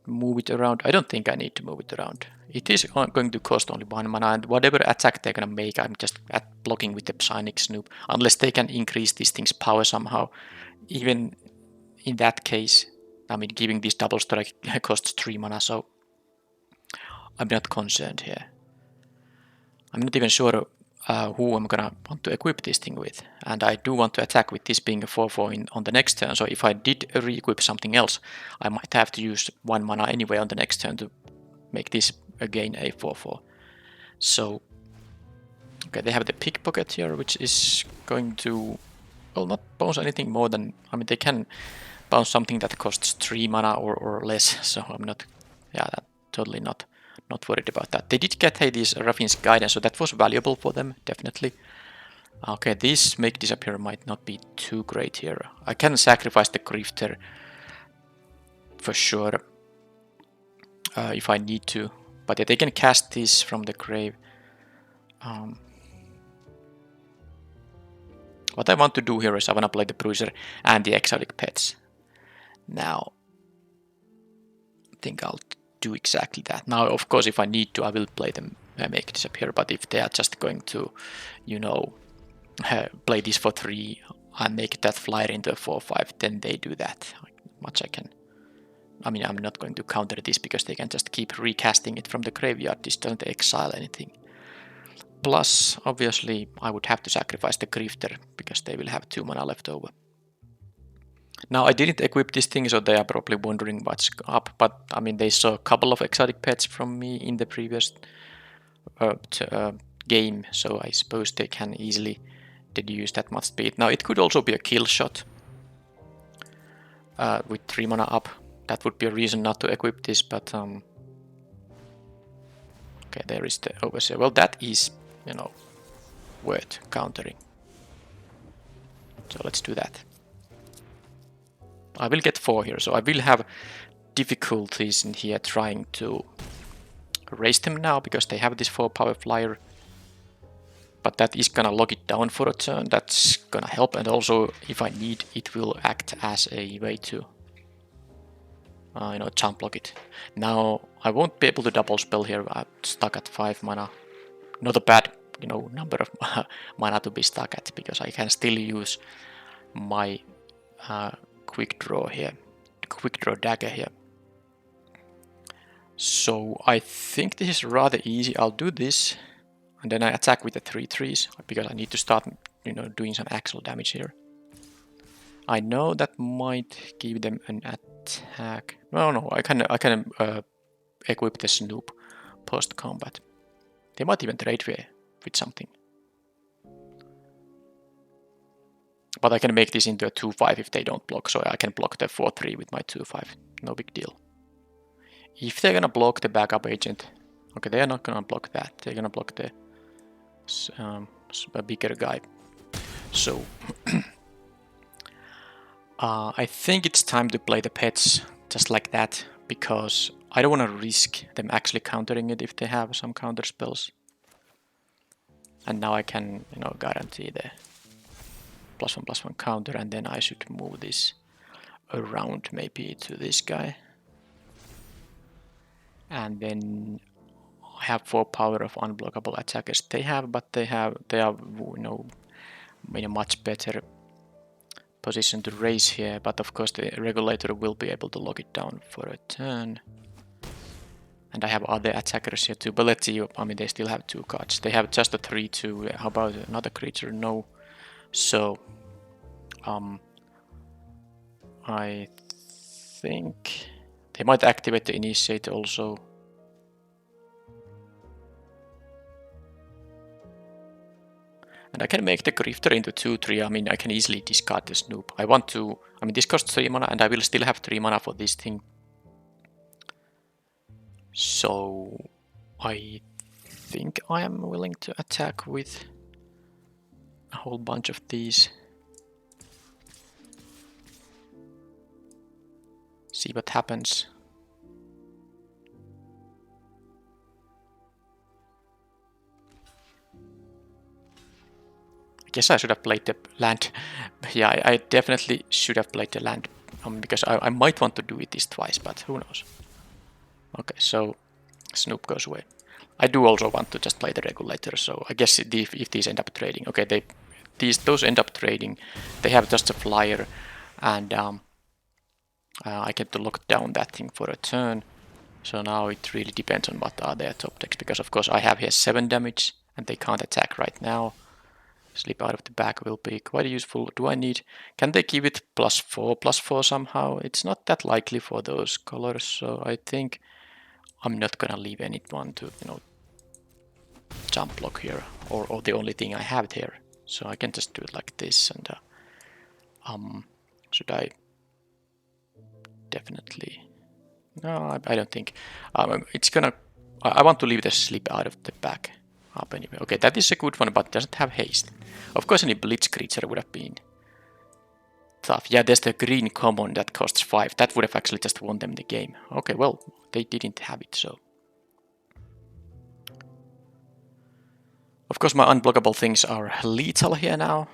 move it around? I don't think I need to move it around. It is going to cost only 1 mana, and whatever attack they're gonna make, I'm just blocking with the Psionic Snoop, unless they can increase this thing's power somehow. Even in that case, I mean, giving this double strike costs 3 mana, so I'm not concerned here. I'm not even sure who I'm gonna want to equip this thing with, and I do want to attack with this being a 4-4 on the next turn, so if I did re-equip something else, I might have to use 1 mana anyway on the next turn to make this again a 4-4. So, okay, they have the pickpocket here, which is going to, well, not bounce anything more than, I mean, they can bounce something that costs 3 mana or less, so I'm not, yeah, totally not worried about that. They did get this Raffin's Guidance, so that was valuable for them, definitely. Okay, this Make Disappear might not be too great here. I can sacrifice the Grifter for sure if I need to, but they can cast this from the grave. What I want to do here is I want to play the Bruiser and the Exotic Pets. Now, I think I'll do exactly that. Now, of course, if I need to, I will play them Make Disappear, but if they are just going to, you know, play this for 3 and make that flyer into a 4-5, then they do that. Much I can. I mean, I'm not going to counter this because they can just keep recasting it from the graveyard. This doesn't exile anything. Plus, obviously, I would have to sacrifice the Grifter because they will have 2 mana left over. Now, I didn't equip this thing, so they are probably wondering what's up, but I mean, they saw a couple of exotic pets from me in the previous game, so I suppose they can easily deduce that much speed. Now, it could also be a kill shot with 3 mana up. That would be a reason not to equip this, but okay, there is the Overseer. Well, that is, you know, worth countering. So let's do that. I will get 4 here, so I will have difficulties in here trying to raise them now because they have this 4 power flyer. But that is gonna lock it down for a turn. That's gonna help, and also if I need, it will act as a way to jump block it. Now I won't be able to double spell here. I'm stuck at 5 mana. Not a bad, number of mana to be stuck at, because I can still use my quick draw here, quick draw dagger here. So I think this is rather easy. I'll do this, and then I attack with the 3/3s because I need to start, doing some actual damage here. I know that might give them an attack. No, I can equip the Snoop post combat. They might even trade with something. But I can make this into a 2/5 if they don't block, so I can block the 4/3 with my 2/5. No big deal. If they're gonna block the backup agent, okay, they are not gonna block that. They're gonna block the a bigger guy. So I think it's time to play the pets just like that, because I don't want to risk them actually countering it if they have some counter spells. And now I can, guarantee the +1/+1 counter, and then I should move this around maybe to this guy. And then I have 4 power of unblockable attackers. They have, but they are, in a much better position to raise here. But of course the regulator will be able to lock it down for a turn. And I have other attackers here too, but let's see. I mean, they still have 2 cards. They have just a 3/2. How about another creature? No. So I think they might activate the initiate also. And I can make the Grifter into 2/3. I mean, I can easily discard the Snoop. This costs 3 mana, and I will still have 3 mana for this thing. So I think I am willing to attack with a whole bunch of these. See what happens. I guess I should have played the land. Yeah, I definitely should have played the land, because I might want to do it this twice, but who knows. Okay, so Snoop goes away. I do also want to just play the regulator, so I guess if these end up trading, okay, those end up trading. They have just a flyer, and I get to lock down that thing for a turn. So now it really depends on what are their top decks, because of course I have here 7 damage, and they can't attack right now. Slip out of the back will be quite useful. Can they give it +4/+4 somehow? It's not that likely for those colors, so I think I'm not gonna leave anyone to, jump block here, or the only thing I have here. So I can just do it like this, and should I? Definitely. No, I don't think. It's gonna. I want to leave the slip out of the back up anyway. Okay, that is a good one, but doesn't have haste. Of course, any blitz creature would have been tough. Yeah, there's the green common that costs 5. That would have actually just won them the game. Okay, well, they didn't have it, so. Of course, my unblockable things are lethal here now,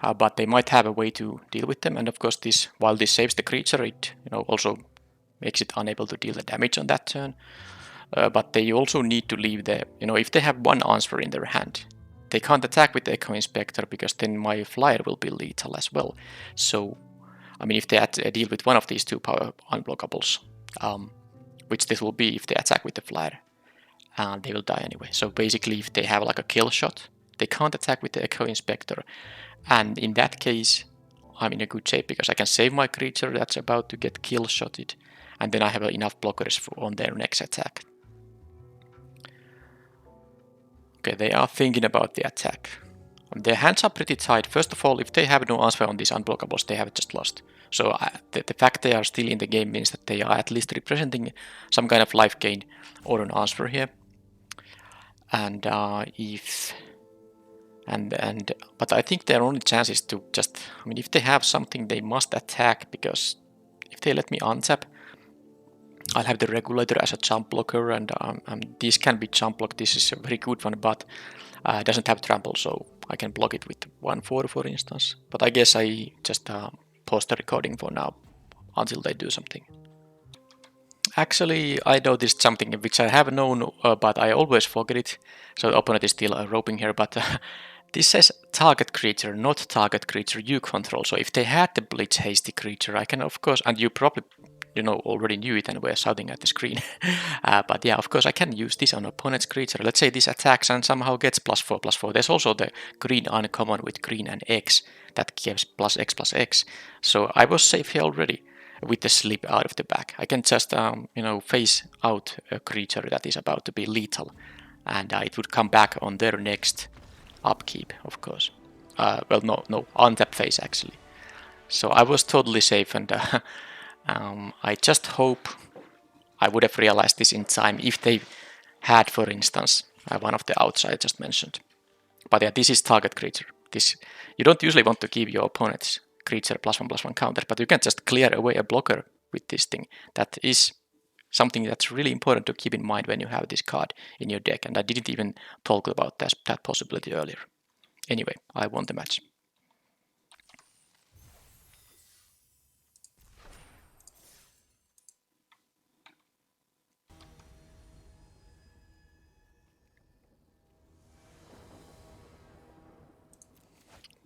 but they might have a way to deal with them. And of course, while this saves the creature, it also makes it unable to deal the damage on that turn. But they also need to leave if they have 1 answer in their hand, they can't attack with the Echo Inspector, because then my flyer will be lethal as well. So, if they deal with one of these 2 power unblockables, which this will be if they attack with the flyer, they will die anyway. So basically, if they have like a kill shot, they can't attack with the Echo Inspector. And in that case, I'm in a good shape, because I can save my creature that's about to get kill shotted, and then I have enough blockers on their next attack. Okay, they are thinking about the attack. Their hands are pretty tight. First of all, if they have no answer on these unblockables, they have just lost. So the fact they are still in the game means that they are at least representing some kind of life gain or an answer here. And but I think their only chance is to just, if they have something, they must attack, because if they let me untap, I'll have the regulator as a jump blocker, and this can be jump block. This is a very good one, but doesn't have trample, so I can block it with 1/4, for instance. But I guess I just pause the recording for now until they do something. Actually, I noticed something which I have known, but I always forget it. So the opponent is still roping here, but this says target creature, not target creature you control. So if they had the Blitz Hasty creature, I can of course, and you probably already knew it and were shouting at the screen. But yeah, of course I can use this on opponent's creature. Let's say this attacks and somehow gets +4/+4. There's also the green uncommon with green and X that gives +X/+X. So I was safe here already with the slip out of the back. I can just face out a creature that is about to be lethal, and it would come back on their next upkeep, of course. Well, no, untap phase actually. So I was totally safe, and I just hope I would have realized this in time if they had, for instance, one of the outs I just mentioned. But yeah, this is target creature. This you don't usually want to give your opponent's creature +1/+1 counter, but you can just clear away a blocker with this thing. That is something that's really important to keep in mind when you have this card in your deck, and I didn't even talk about that possibility earlier. Anyway, I won the match.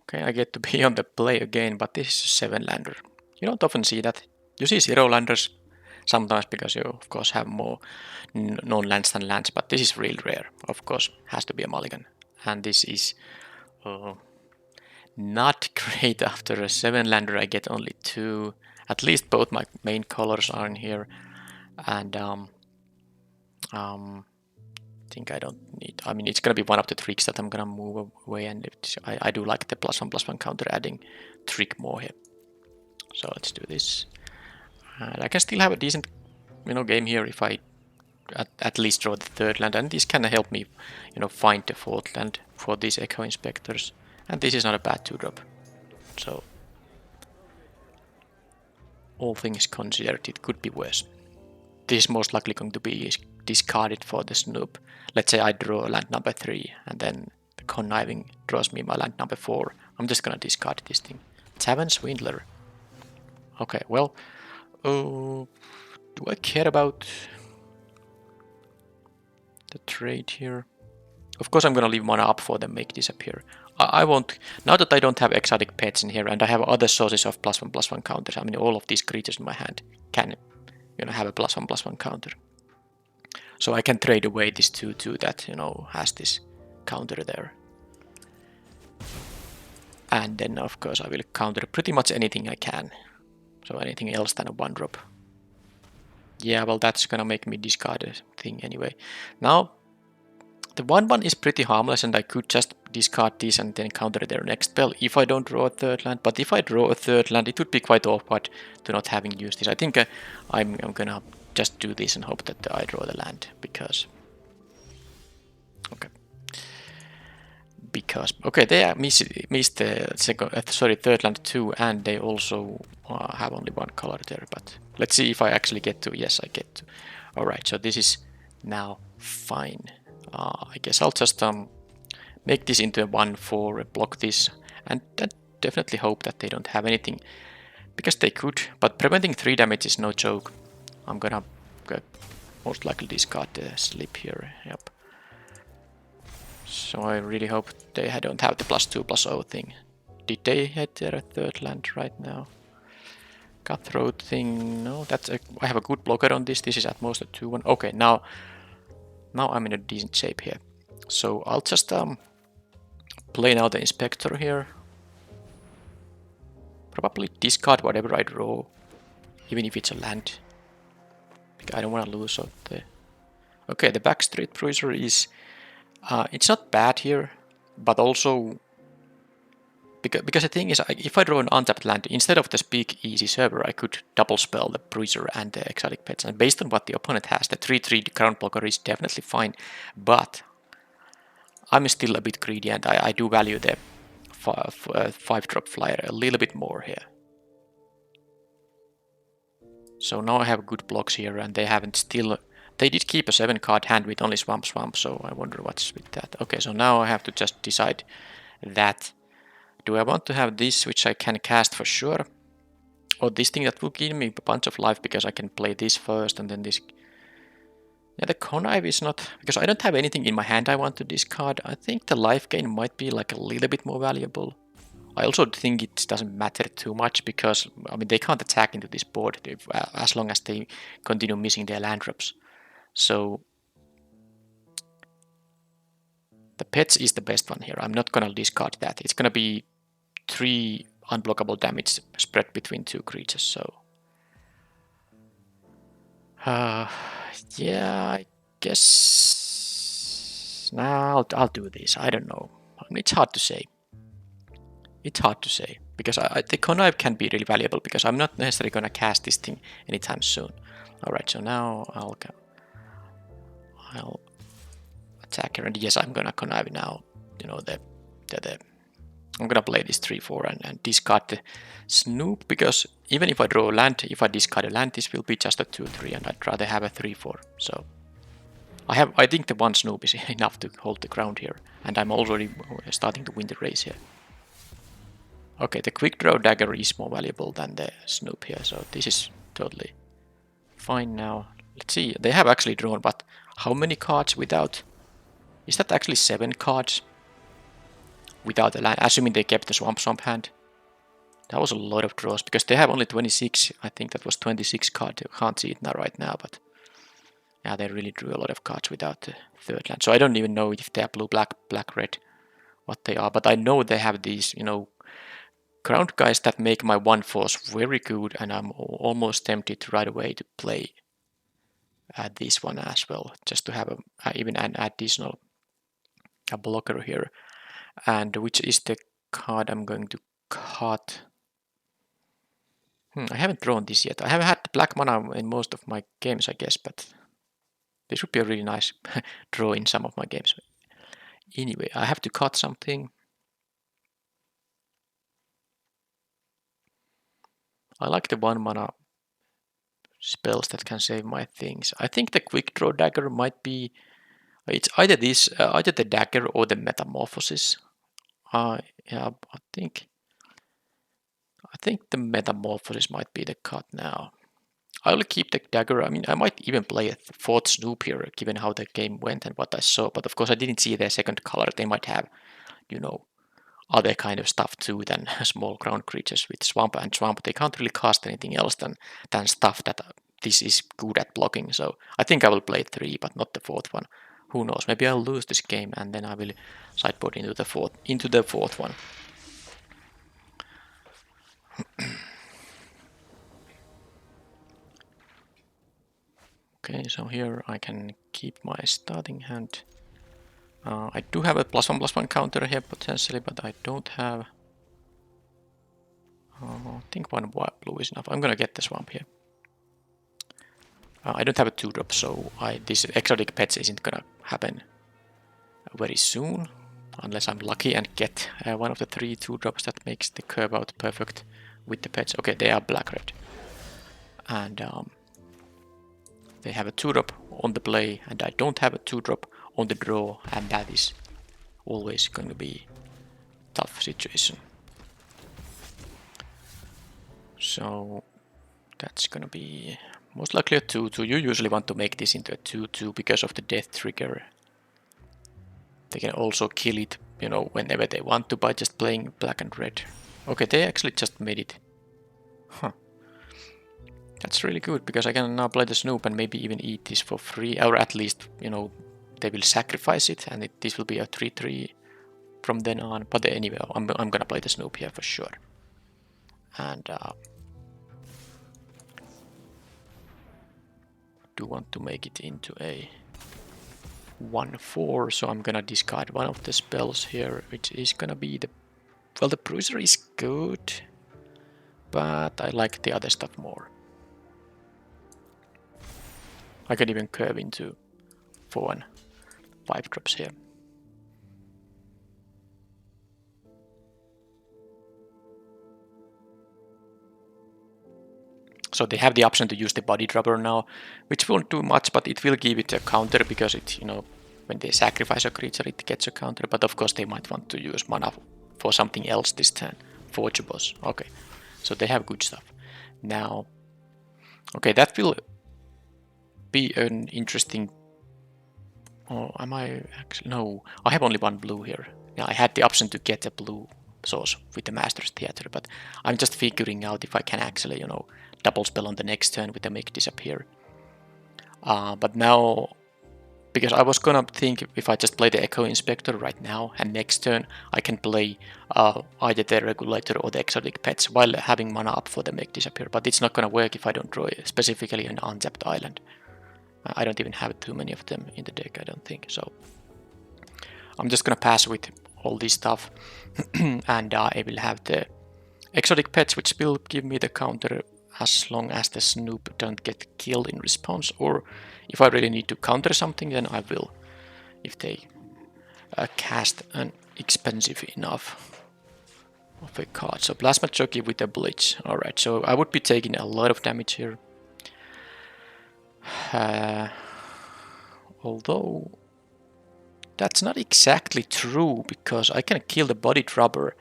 Okay, I get to be on the play again, but this is a 7-lander. You don't often see that. You see 0-landers sometimes because you, of course, have more non-lands than lands, but this is real rare. Of course, has to be a mulligan. And this is not great. After a 7-lander, I get only 2. At least both my main colors are in here. And think I don't need. I mean, it's gonna be one of the tricks that I'm gonna move away, and I do like the +1/+1 counter adding trick more here. So let's do this. And I can still have a decent, game here if I at least draw the 3rd land, and this can help me, find the 4th land for these Echo Inspectors. And this is not a bad 2-drop. So all things considered, it could be worse. This is most likely going to be discarded for the Snoop. Let's say I draw land number 3, and then the Conniving draws me my land number 4. I'm just gonna discard this thing. Tavern Swindler. Okay, well, do I care about the trade here? Of course I'm gonna leave one up for them, make disappear. I won't, now that I don't have exotic pets in here and I have other sources of +1/+1 counters, I mean all of these creatures in my hand can have a +1/+1 counter. So I can trade away this 2/2 that, has this counter there. And then of course I will counter pretty much anything I can. So anything else than a 1-drop. Yeah, well that's gonna make me discard a thing anyway. Now, the 1/1 is pretty harmless and I could just discard this and then counter their next spell if I don't draw a 3rd land. But if I draw a 3rd land, it would be quite awkward to not having used this. I think I'm gonna just do this and hope that I draw the land because... Okay. Okay, they missed the 3rd land too, and they also have only 1 color there. But let's see if I actually get to. Yes, I get to. Alright, so this is now fine. I guess I'll just make this into a 1/4, block this, and definitely hope that they don't have anything, because they could, but preventing 3 damage is no joke. I'm gonna most likely discard the slip here. Yep. So I really hope they don't have the +2/+0 thing. Did they hit their 3rd land right now? Cutthroat thing, no, I have a good blocker on this. This is at most a 2/1. Okay, now I'm in a decent shape here. So I'll just play now the Inspector here. Probably discard whatever I draw, even if it's a land. I don't want to lose out there. Okay, the Backstreet Bruiser is... it's not bad here, but also... Because the thing is, if I draw an untapped land, instead of the Speakeasy server, I could double spell the Bruiser and the Exotic Pets. And based on what the opponent has, the 3/3 ground blocker is definitely fine. But I'm still a bit greedy, and I do value the 5-drop flyer a little bit more here. So now I have good blocks here, and they haven't still... They did keep a 7-card hand with only Swamp, so I wonder what's with that. Okay, so now I have to just decide that... Do I want to have this, which I can cast for sure? Oh, this thing that will give me a bunch of life because I can play this first and then this. Yeah, the connive is not, because I don't have anything in my hand I want to discard. I think the life gain might be like a little bit more valuable. I also think it doesn't matter too much because, I mean, they can't attack into this board as long as they continue missing their land drops. So the pets is the best one here. I'm not gonna discard that. It's gonna be 3 unblockable damage spread between 2 creatures, so... yeah, I guess... Nah, I'll do this. I don't know. I mean, it's hard to say. It's hard to say, because the connive can be really valuable, because I'm not necessarily gonna cast this thing anytime soon. Alright, so now I'll attack her, and yes, I'm gonna connive now. You know, I'm gonna play this 3-4 and discard the Snoop, because even if I draw a land, if I discard a land, this will be just a 2-3, and I'd rather have a 3-4. So I think the 1 Snoop is enough to hold the ground here, and I'm already starting to win the race here. Okay, the quick draw dagger is more valuable than the Snoop here, so this is totally fine now. Let's see, they have actually drawn, but how many cards without? Is that actually 7 cards without a land? Assuming they kept the swamp hand. That was a lot of draws, because they have only 26. I think that was 26 cards. You can't see it now right now, but yeah, they really drew a lot of cards without the 3rd land. So I don't even know if they are blue, black, red, what they are, but I know they have these, you know, ground guys that make my 1/4 very good, and I'm almost tempted right away to play this one as well, just to have even an additional blocker here. And which is the card I'm going to cut? I haven't drawn this yet. I haven't had black mana in most of my games, I guess, but this would be a really nice draw in some of my games. Anyway, I have to cut something. I like the 1 mana spells that can save my things. I think the quick draw dagger might be... It's either this, either the dagger or the metamorphosis. Yeah, I think the metamorphosis might be the cut now. I will keep the dagger. I mean, I might even play a 4th Snoop here, given how the game went and what I saw. But of course, I didn't see their 2nd color. They might have, you know, other kind of stuff too than small ground creatures with swamp and swamp. They can't really cast anything else than stuff that this is good at blocking. So I think I will play 3, but not the 4th one. Who knows? Maybe I'll lose this game and then I will sideboard into the 4th one. Okay, so here I can keep my starting hand. I do have a +1/+1 counter here potentially, but I don't have... I think 1 white blue is enough. I'm gonna get the swamp here. I don't have a 2-drop, so this exotic pets isn't gonna happen very soon, unless I'm lucky and get one of the 3 2-drops that makes the curve out perfect with the pets. Okay, they are black-red. And they have a 2-drop on the play, and I don't have a 2-drop on the draw, and that is always going to be a tough situation. So that's gonna be most likely a 2-2. You usually want to make this into a 2-2 because of the death trigger. They can also kill it, you know, whenever they want to by just playing black and red. Okay, they actually just made it. Huh. That's really good, because I can now play the Snoop and maybe even eat this for free, or at least, you know, they will sacrifice it, and this will be a 3-3 from then on. But anyway, I'm gonna play the Snoop here for sure. And do want to make it into a 1/4, so I'm gonna discard one of the spells here, which is gonna be the... Well, the Bruiser is good, but I like the other stuff more. I can even curve into 4 and 5 drops here. So they have the option to use the body dropper now, which won't do much, but it will give it a counter, because it, you know, when they sacrifice a creature, it gets a counter. But of course, they might want to use mana for something else this turn. Forge boss. Okay, so they have good stuff. now. Okay, that will be an interesting... Oh, am I actually... No, I have only one blue here. Yeah, I had the option to get a blue source with the Master's Theater, but I'm just figuring out if I can actually, you know, double spell on the next turn with the Make Disappear. But now, because I was gonna think if I just play the Echo Inspector right now, and next turn I can play either the Regulator or the Exotic Pets while having mana up for the Make Disappear, but it's not gonna work if I don't draw specifically an untapped island. I don't even have too many of them in the deck, I don't think, so I'm just gonna pass with all this stuff, and I will have the Exotic Pets, which will give me the counter as long as the Snoop don't get killed in response, or if I really need to counter something, then I will, if they cast an expensive enough of a card. So Plasma Jockey with a Blitz. Alright, so I would be taking a lot of damage here. Although that's not exactly true, because I can kill the Body Dropper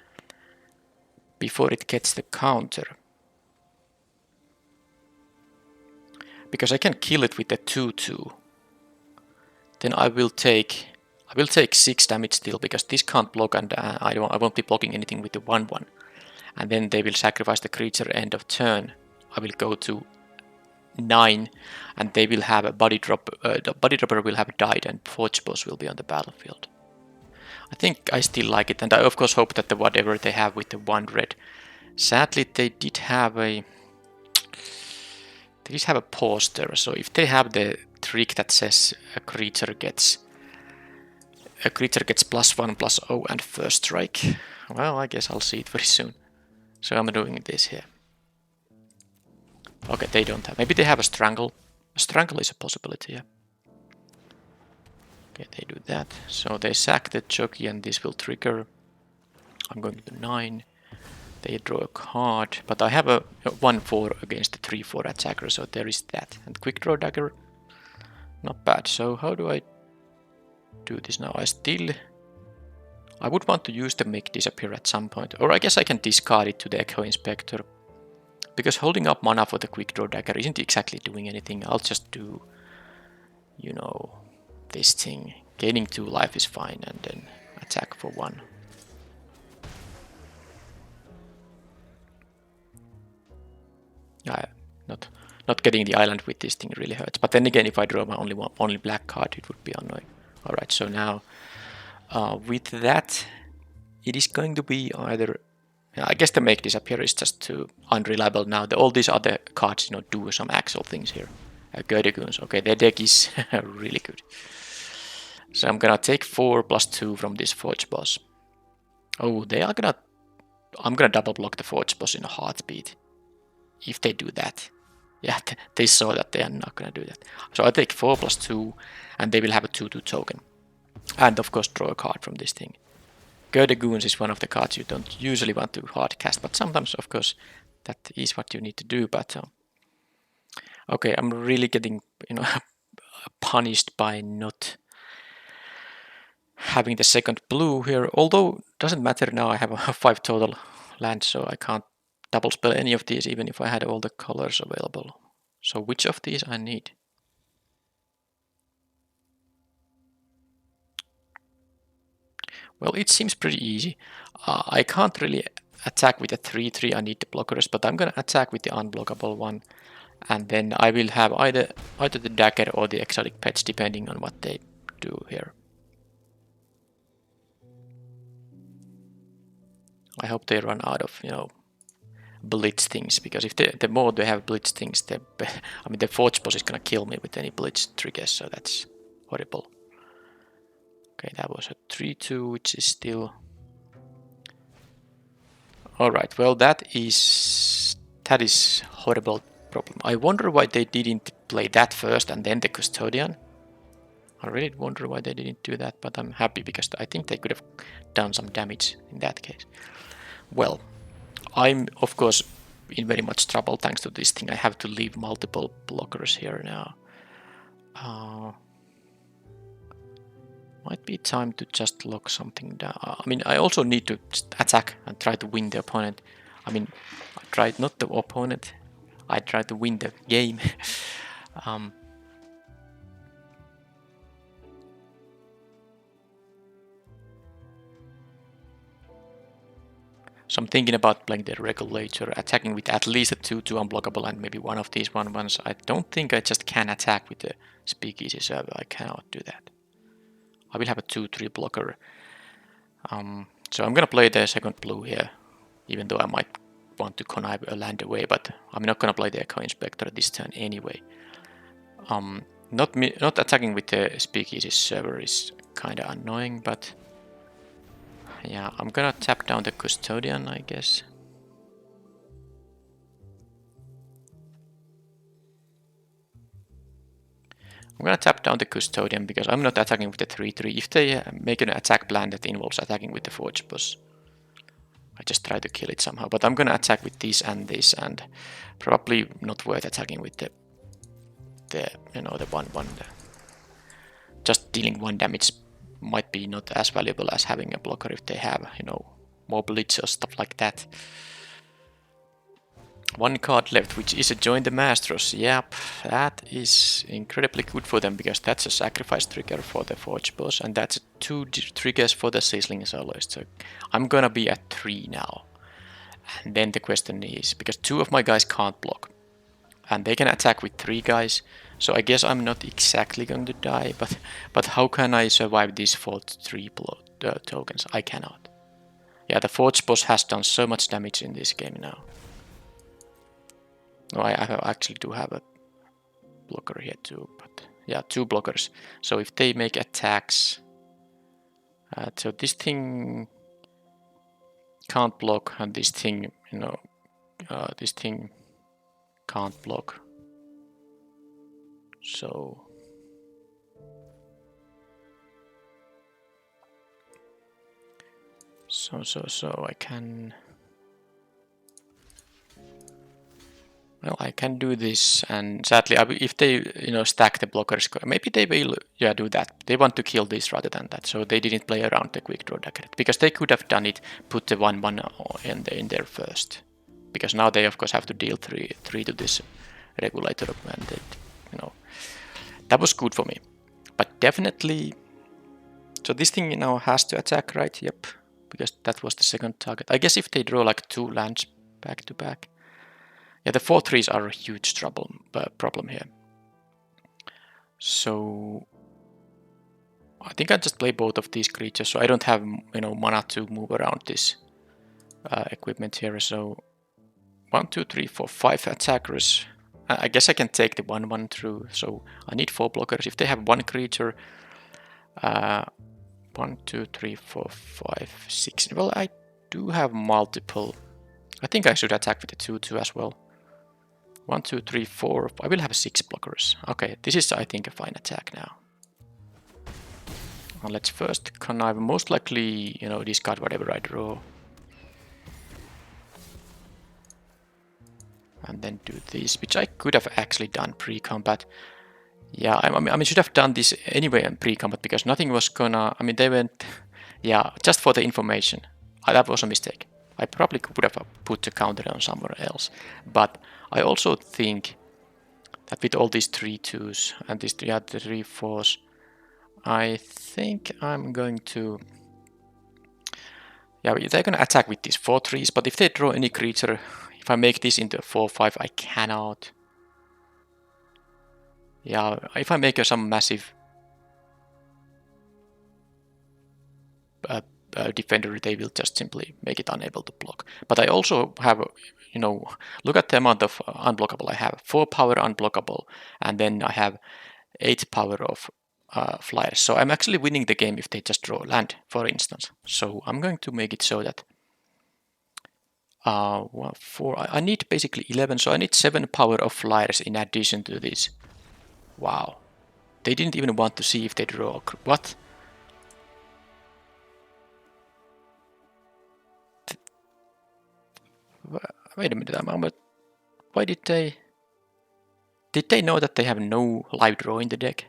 before it gets the counter. Because I can kill it with a 2-2. Then I will take 6 damage still, because this can't block, and I won't be blocking anything with the 1-1. And then they will sacrifice the creature end of turn. I will go to 9, and they will have a body drop. The body dropper will have died, and Forge Boss will be on the battlefield. I think I still like it, and I of course hope that the whatever they have with the 1 red. Sadly, they did have a pause there. So if they have the trick that says a creature gets +1/+0 and first strike, well, I guess I'll see it very soon. So I'm doing this here. Okay, they don't have. Maybe they have a Strangle. A Strangle is a possibility, yeah. Okay, they do that. So they sack the jockey and this will trigger. I'm going to 9. They draw a card, but I have a 1-4 against the 3-4 attacker, so there is that. And Quick Draw Dagger, not bad. So how do I do this now? I would want to use the Make Disappear at some point, or I guess I can discard it to the Echo Inspector. Because holding up mana for the Quick Draw Dagger isn't exactly doing anything. I'll just do, you know, this thing. Gaining 2 life is fine, and then attack for 1. Not getting the island with this thing really hurts. But then again, if I draw my only black card, it would be annoying. Alright, so now with that, it is going to be either... I guess the Make Disappear is just too unreliable now. All these other cards, you know, do some actual things here. Goons. Okay, their deck is really good. So I'm gonna take 4+2 from this Forge Boss. Oh, I'm gonna double block the Forge Boss in a heartbeat. If they do that. Yeah, they saw that they are not gonna do that. So I take 4+2, and they will have a 2/2 token. And of course draw a card from this thing. Goons is one of the cards you don't usually want to hard cast, but sometimes, of course, that is what you need to do. But okay, I'm really getting, you know, punished by not having the second blue here. Although doesn't matter now. I have 5 total lands, so I can't double spell any of these, even if I had all the colors available. So which of these I need? Well, it seems pretty easy. I can't really attack with a 3/3, I need the blockers, but I'm gonna attack with the unblockable one. And then I will have either the dagger or the exotic pets, depending on what they do here. I hope they run out of, you know, blitz things, because if the more they have blitz things, the Forge Boss is gonna kill me with any blitz triggers, so that's horrible. Okay, that was a 3/2, which is still... Alright, well that is horrible problem. I wonder why they didn't play that first and then the Custodian. I really wonder why they didn't do that, but I'm happy because I think they could have done some damage in that case. Well, I'm of course in very much trouble thanks to this thing. I have to leave multiple blockers here now. Might be time to just lock something down. I mean, I also need to attack and try to win the opponent. I mean, I tried not the opponent. I try to win the game. So I'm thinking about playing the regulator, attacking with at least a 2-2 unblockable and maybe one of these 1-1s. I don't think I just can attack with the speakeasy server. I cannot do that. I will have a 2-3 blocker. So I'm gonna play the second blue here, even though I might want to connive a land away, but I'm not gonna play the Echo Inspector this turn anyway. Not attacking with the speakeasy server is kinda annoying, but yeah, I'm gonna tap down the Custodian, I guess. I'm gonna tap down the Custodian because I'm not attacking with the 3-3. If they make an attack plan that involves attacking with the Forge Boss, I just try to kill it somehow. But I'm gonna attack with this, and probably not worth attacking with the 1-1. Just dealing 1 damage might be not as valuable as having a blocker if they have, more blitz or stuff like that. 1 card left, which is a Join the Masters. Yep, that is incredibly good for them because that's a sacrifice trigger for the Forge Boss, and that's 2 triggers for the Sizzling Soloist. So I'm gonna be at 3 now. And then the question is, because 2 of my guys can't block, and they can attack with 3 guys, so I guess I'm not exactly going to die, but how can I survive these 3 tokens? I cannot. Yeah, the Forge Boss has done so much damage in this game now. No, I actually do have a blocker here too, but yeah, 2 blockers. So if they make attacks, so this thing can't block, and this thing, this thing can't block. So I can. Well, I can do this, and sadly, if they stack the blockers, maybe they will do that. They want to kill this rather than that, so they didn't play around the quick draw deck because they could have done it, put the 1-1 in there first, because now they of course have to deal 3 to this regulator, and that was good for me. But definitely, so this thing now has to attack, right? Yep, because that was the second target. I guess if they draw like 2 lands back to back. Yeah, the 4-3s are a huge problem here. So I think I just play both of these creatures, so I don't have mana to move around this equipment here. So 1, 2, 3, 4, 5 attackers. I guess I can take the 1-1 through. So I need 4 blockers. If they have 1 creature, 1, 2, 3, 4, 5, 6. Well, I do have multiple. I think I should attack with the 2-2 as well. 1, 2, 3, 4. I will have 6 blockers. Okay, this is, I think, a fine attack now. Well, let's first connive. Most likely, discard whatever I draw. And then do this, which I could have actually done pre-combat. Yeah, I should have done this anyway in pre-combat because nothing was gonna. They went. Yeah, just for the information. That was a mistake. I probably could have put the counter on somewhere else. But I also think that with all these 3-2s and these 3-4s, I think I'm going to. Yeah, they're going to attack with these 4-3s, but if they draw any creature, if I make this into a 4-5, I cannot. Yeah, if I make some massive defender, they will just simply make it unable to block. But I also have, look at the amount of unblockable I have. 4 power unblockable, and then I have 8 power of flyers. So I'm actually winning the game if they just draw land, for instance. So I'm going to make it so that 4. I need basically 11, so I need 7 power of flyers in addition to this. Wow. They didn't even want to see if they draw. What? Wait a minute, why did they... Did they know that they have no live draw in the deck?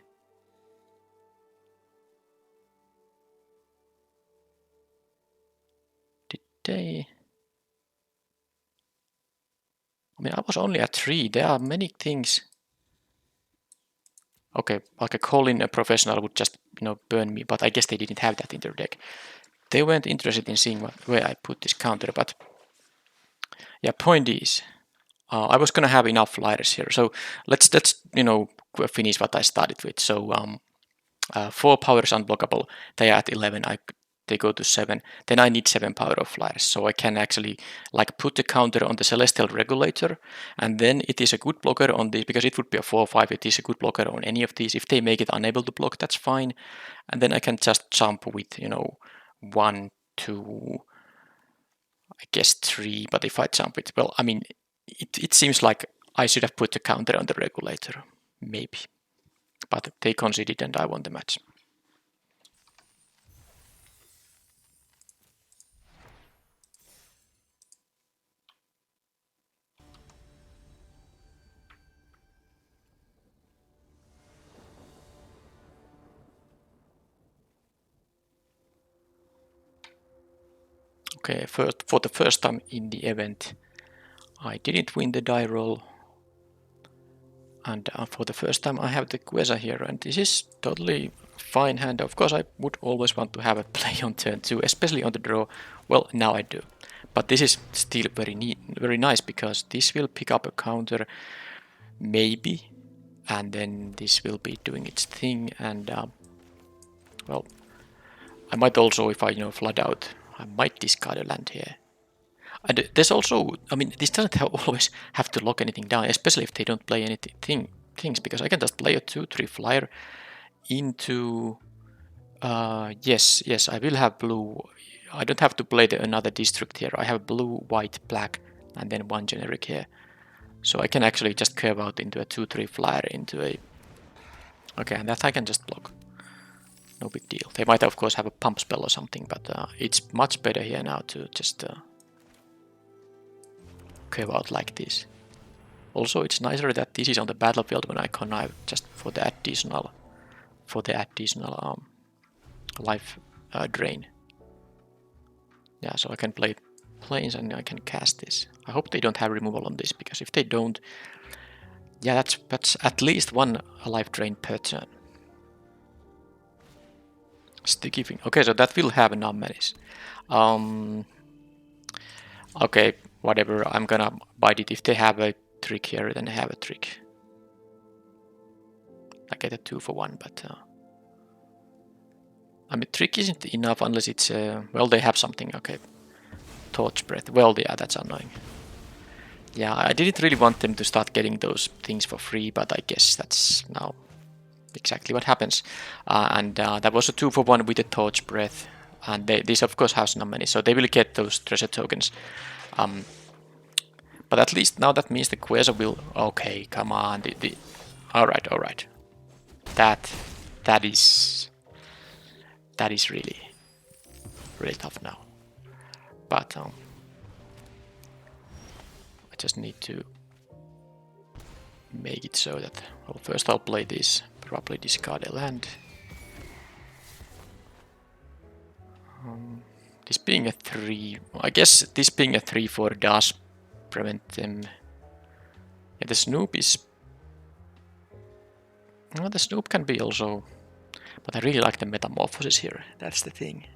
Did they... mean, I was only at 3. There are many things. Okay, like a call-in a professional would just, burn me, but I guess they didn't have that in their deck. They weren't interested in seeing where I put this counter, but yeah, point is, I was gonna have enough flyers here. So let's finish what I started with. So 4 power is unblockable. They are at 11. They go to 7. Then I need 7 power of flyers. So I can actually like put the counter on the Celestial Regulator, and then it is a good blocker on this because it would be a 4/5. It is a good blocker on any of these. If they make it unable to block, that's fine. And then I can just jump with 1, 2, I guess 3. But if I jump it, well, I mean, it seems like I should have put the counter on the regulator, maybe. But they conceded and I won the match. Okay, for the first time in the event, I didn't win the die roll. And for the first time I have the Queza here, and this is totally fine hand. Of course I would always want to have a play on turn 2, especially on the draw. Well, now I do. But this is still very nice because this will pick up a counter, maybe, and then this will be doing its thing, and well, I might also, if I flood out, I might discard a land here. And there's also, I mean, this doesn't always have to lock anything down, especially if they don't play anything things, because I can just play a 2/3 flyer into. Yes, I will have blue. I don't have to play another district here. I have blue, white, black, and then 1 generic here. So I can actually just curve out into a 2/3 flyer into a. Okay, and that I can just block. No big deal. They might, of course, have a pump spell or something, but it's much better here now to just curve out like this. Also, it's nicer that this is on the battlefield when I connive just for the additional life drain. Yeah, so I can play planes and I can cast this. I hope they don't have removal on this, because if they don't, yeah, that's at least 1 life drain per turn. Sticky thing. Okay, so that will have non-menace. Okay, whatever. I'm gonna bite it. If they have a trick here, then they have a trick. I get a 2 for 1, but I mean, trick isn't enough unless it's well, they have something. Okay, torch breath. Well, yeah, that's annoying. Yeah, I didn't really want them to start getting those things for free, but I guess that's now exactly what happens. And that was a 2 for 1 with the torch breath, and this of course has no money, so they will get those treasure tokens. But at least now that means the Queza will. Okay, come on. All right. That is really tough now. But I just need to make it so that, well, first I'll play this, probably discard a land. This being a 3, I guess this being a 3/4 does prevent them. Yeah, the Snoop is. Well, the Snoop can be also, but I really like the Metamorphosis here. That's the thing.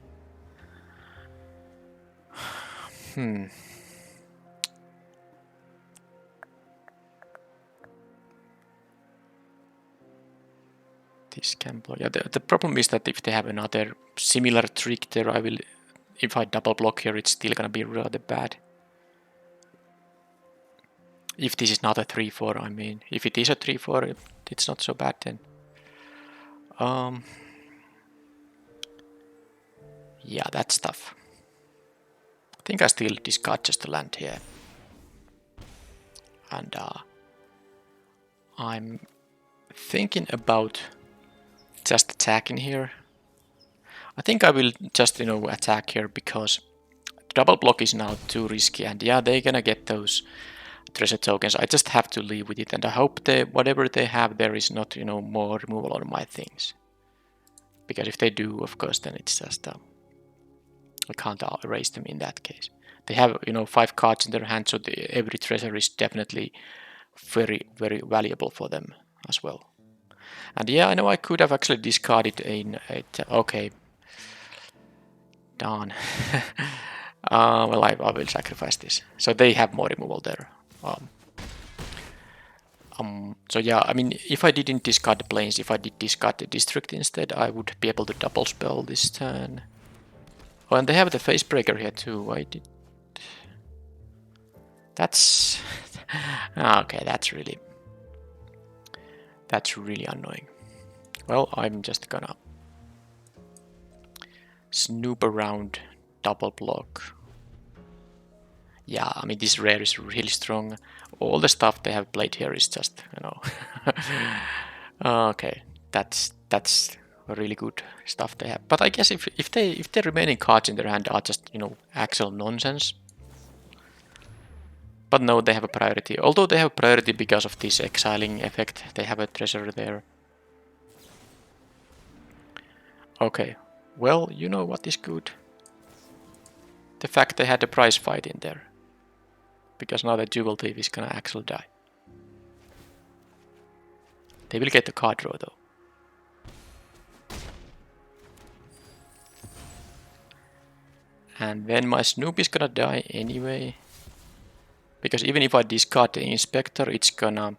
This can block. Yeah, the problem is that if they have another similar trick there, I will. If I double block here, it's still gonna be rather bad. If this is not a 3/4, I mean, if it is a 3/4, it's not so bad then. Yeah, that's tough. I think I still discard just the land here. And I'm thinking about just attacking here. I think I will just, attack here because double block is now too risky, and yeah, they're gonna get those treasure tokens. I just have to leave with it, and I hope whatever they have there is not, more removal on my things. Because if they do, of course, then it's just I can't erase them in that case. They have, 5 cards in their hand, so every treasure is definitely very, very valuable for them as well. And yeah, I know I could have actually discarded it. Okay. Darn. Well, I will sacrifice this. So they have more removal there. So yeah, I mean, if I didn't discard the planes, if I did discard the district instead, I would be able to double spell this turn. Oh, and they have the face breaker here too. Why did... That's... okay, that's really annoying. Well, I'm just gonna snoop around, double block. Yeah, I mean, this rare is really strong. All the stuff they have played here is just, okay, that's really good stuff they have. But I guess if the remaining cards in their hand are just, actual nonsense. But no, they have a priority. Although they have priority because of this exiling effect, they have a treasure there. Okay, well, you know what is good? The fact they had a prize fight in there. Because now the Jewel Thief is gonna actually die. They will get the card draw though. And then my Snoop is gonna die anyway. Because even if I discard the Inspector, it's gonna...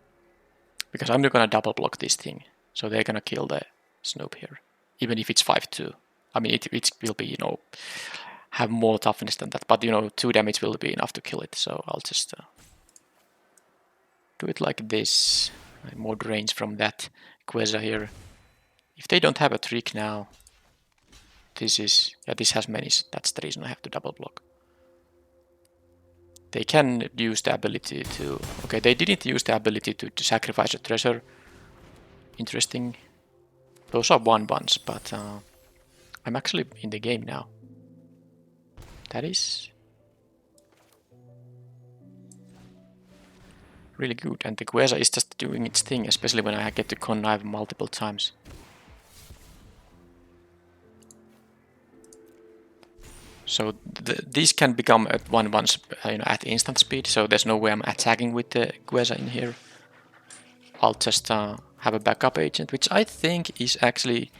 Because I'm not gonna double block this thing. So they're gonna kill the Snoop here. Even if it's 5-2. I mean, it will be, have more toughness than that. But, 2 damage will be enough to kill it. So I'll just do it like this. More range from that Queza here. If they don't have a trick now, this is... Yeah, this has menace. That's the reason I have to double block. They can use the ability to... Okay, they didn't use the ability to sacrifice a treasure. Interesting. Those are 1/1s, but I'm actually in the game now. That is... really good. And the Queza is just doing its thing, especially when I get to connive multiple times. So these can become at 1/1s, at instant speed. So there's no way I'm attacking with the Queza in here. I'll just have a backup agent, which I think is actually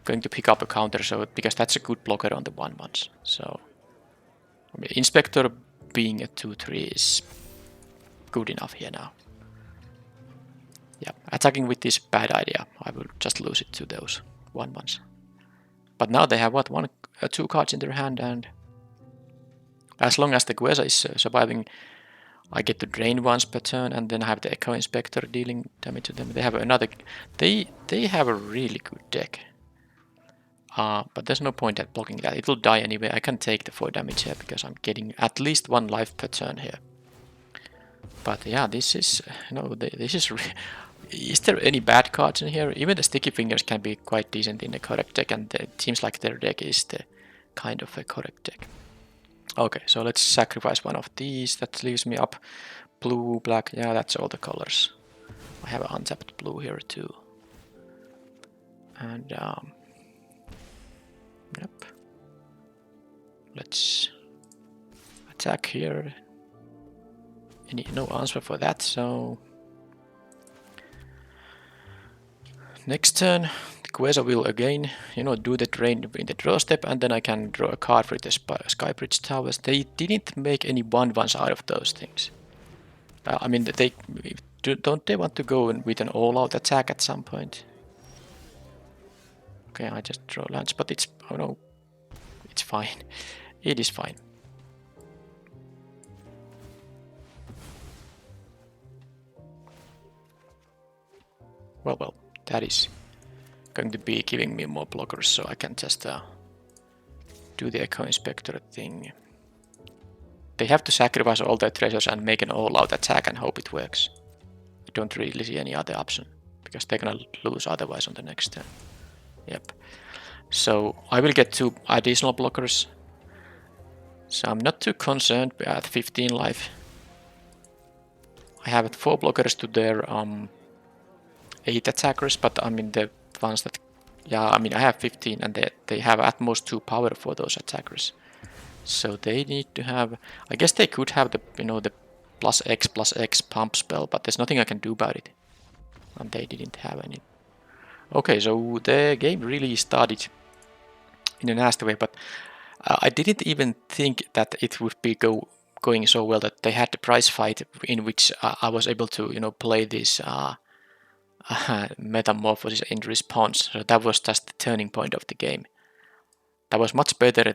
going to pick up a counter. So because that's a good blocker on the 1/1s. So I mean, Inspector being a 2/3 is good enough here now. Yeah, attacking with this bad idea. I will just lose it to those 1/1s. But now they have what, 2 cards in their hand, and as long as the Queza is surviving, I get to drain once per turn, and then I have the Echo Inspector dealing damage to them. They have another... They have a really good deck. But there's no point at blocking that. It will die anyway. I can take the 4 damage here because I'm getting at least 1 life per turn here. But yeah, this is... this is... Is there any bad cards in here? Even the Sticky Fingers can be quite decent in the correct deck, and it seems like their deck is the kind of a correct deck. Okay, so let's sacrifice one of these. That leaves me up blue, black. Yeah, that's all the colors. I have an untapped blue here too. And yep. Let's attack here. No answer for that, so next turn the Queza will again, do the drain in the draw step, and then I can draw a card for the Skybridge Towers. They didn't make any 1/1s out of those things. I mean, don't they want to go with an all-out attack at some point? Okay, I just draw lands, but it's... Oh no, it's fine. It is fine. Well, that is going to be giving me more blockers, so I can just do the Echo Inspector thing. They have to sacrifice all their treasures and make an all-out attack and hope it works. I don't really see any other option, because they're gonna lose otherwise on the next turn. Yep. So I will get 2 additional blockers. So I'm not too concerned at 15 life. I have 4 blockers to their 8 attackers, but I mean the ones that... Yeah, I mean I have 15 and they have at most 2 power for those attackers. So they need to have, I guess they could have the, the +X pump spell, but there's nothing I can do about it. And they didn't have any. Okay, so the game really started in a nasty way, but I didn't even think that it would be going so well that they had the prize fight in which I was able to, play this metamorphosis in response. So that was just the turning point of the game. That was much better,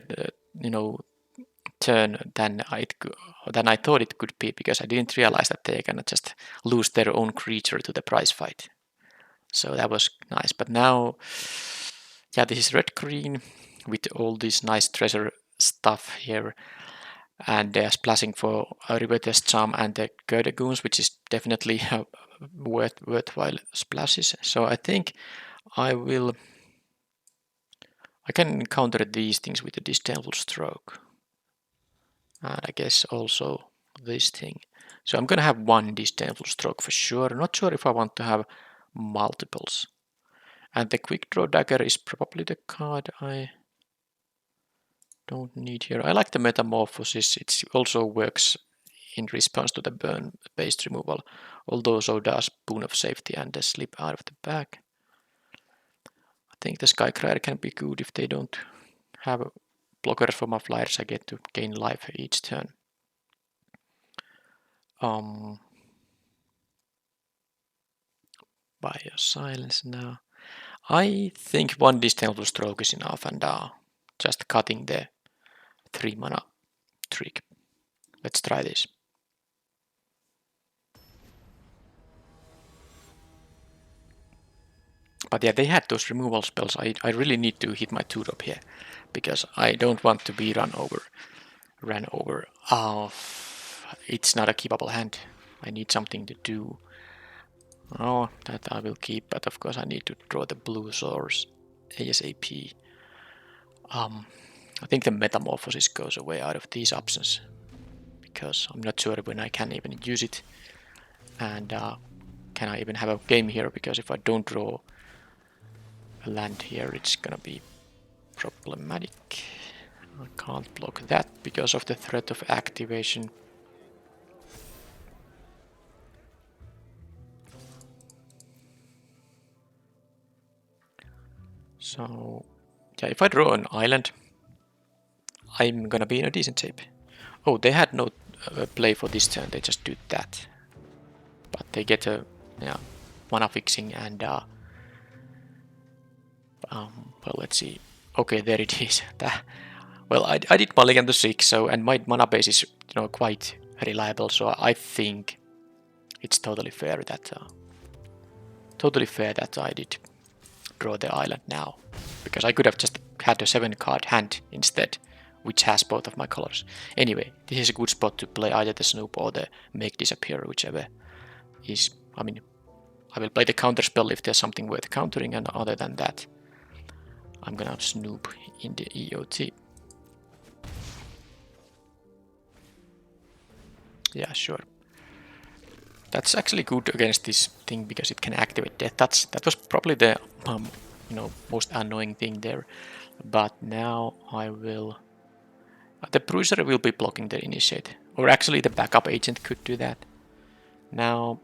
turn than I thought it could be, because I didn't realize that they can just lose their own creature to the prize fight. So that was nice. But now, yeah, this is red green with all this nice treasure stuff here, and they're splashing for a Riveter's Charm and the Goons, which is definitely worthwhile splashes. So I think I can counter these things with a Disdainful Stroke. And I guess also this thing. So I'm gonna have one Disdainful Stroke for sure. Not sure if I want to have multiples. And the Quick Draw Dagger is probably the card I don't need here. I like the Metamorphosis. It also works in response to the burn-based removal, although so does Boon of Safety and the Slip out of the bag. I think the Skycryer can be good if they don't have blockers for my flyers. I get to gain life each turn. Bio Silence now. I think one Disdainful Stroke is enough, and just cutting the 3 mana trick. Let's try this. But yeah, they had those removal spells. I really need to hit my 2-drop here, because I don't want to be run over. It's not a keepable hand. I need something to do. Oh, that I will keep, but of course I need to draw the blue source ASAP. I think the Metamorphosis goes away out of these options, because I'm not sure when I can even use it, and can I even have a game here, because if I don't draw a land here, it's gonna be problematic. I can't block that because of the threat of activation. So yeah, if I draw an island, I'm gonna be in a decent shape. Oh, they had no play for this turn, they just do that. But they get a mana fixing, and well, let's see. Okay, there it is. Well, I did mulligan to 6, so, and my mana base is quite reliable, so I think it's totally fair that I did draw the island now, because I could have just had a 7-card hand instead, which has both of my colors. Anyway, this is a good spot to play either the Snoop or the Make Disappear, whichever is. I mean, I will play the counter spell if there's something worth countering, and other than that, I'm gonna Snoop in the EOT. Yeah, sure. That's actually good against this thing, because it can activate Death Touch. That was probably the most annoying thing there. But now I will. The Bruiser will be blocking the Initiate, or actually the backup agent could do that. Now,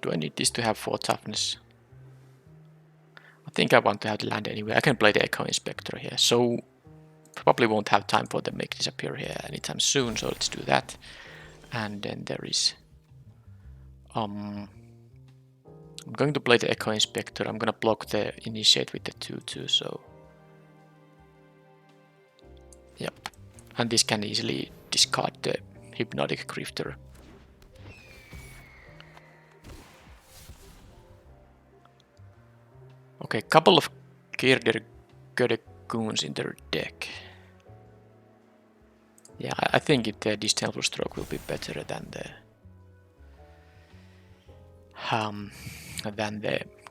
do I need this to have 4 toughness? I think I want to have the land anyway. I can play the Echo Inspector here, so probably won't have time for the Make Disappear here anytime soon, so let's do that. And then there is I'm going to play the Echo Inspector. I'm gonna block the Initiate with the 2/2, so yep. And this can easily discard the Hypnotic Grifter. Okay, couple of Girder Goons in their deck. Yeah, I think the Disdainful Stroke will be better than the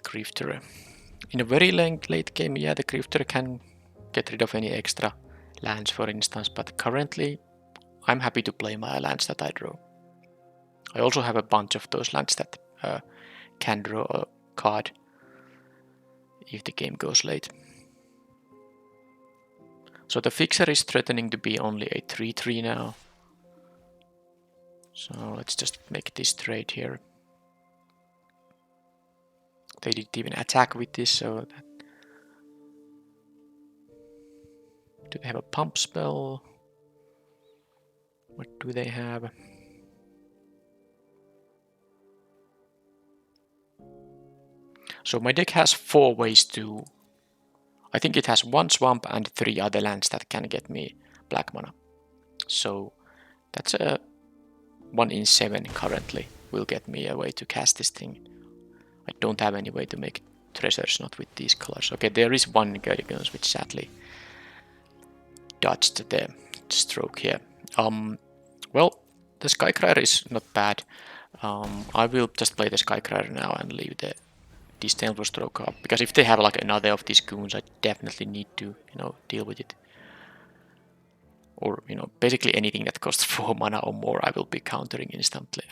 Grifter. In a very late game, yeah, the Grifter can get rid of any extra lands, for instance, but currently I'm happy to play my lands that I draw. I also have a bunch of those lands that can draw a card if the game goes late. So the fixer is threatening to be only a 3-3 now. So let's just make this trade here. They didn't even attack with this, so... Do they have a pump spell? What do they have? So my deck has 4 ways to... I think it has 1 swamp and 3 other lands that can get me black mana. So that's a 1 in 7 currently will get me a way to cast this thing. I don't have any way to make treasures, not with these colors. Okay, there is one Guardians which sadly dodged the stroke here. Well, the Skycryer is not bad. I will just play the Skycryer now and leave the Disdainful Stroke up, because if they have like another of these goons, I definitely need to, deal with it. Or, basically anything that costs 4 mana or more, I will be countering instantly,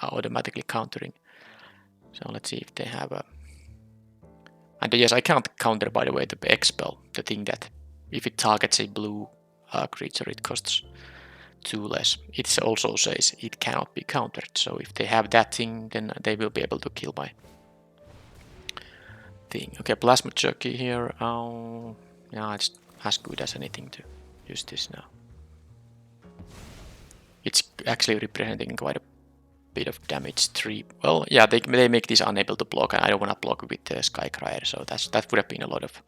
automatically countering. So let's see if they have a... And yes, I can't counter, by the way, the X-Spell, the thing that if it targets a blue creature, it costs 2 less. It also says it cannot be countered, so if they have that thing, then they will be able to kill my thing. Okay, Plasma Jockey here. Yeah, it's as good as anything to use this now. It's actually representing quite a bit of damage. 3. Well, yeah, they make this unable to block, and I don't want to block with the Skycryer, so that would have been a lot of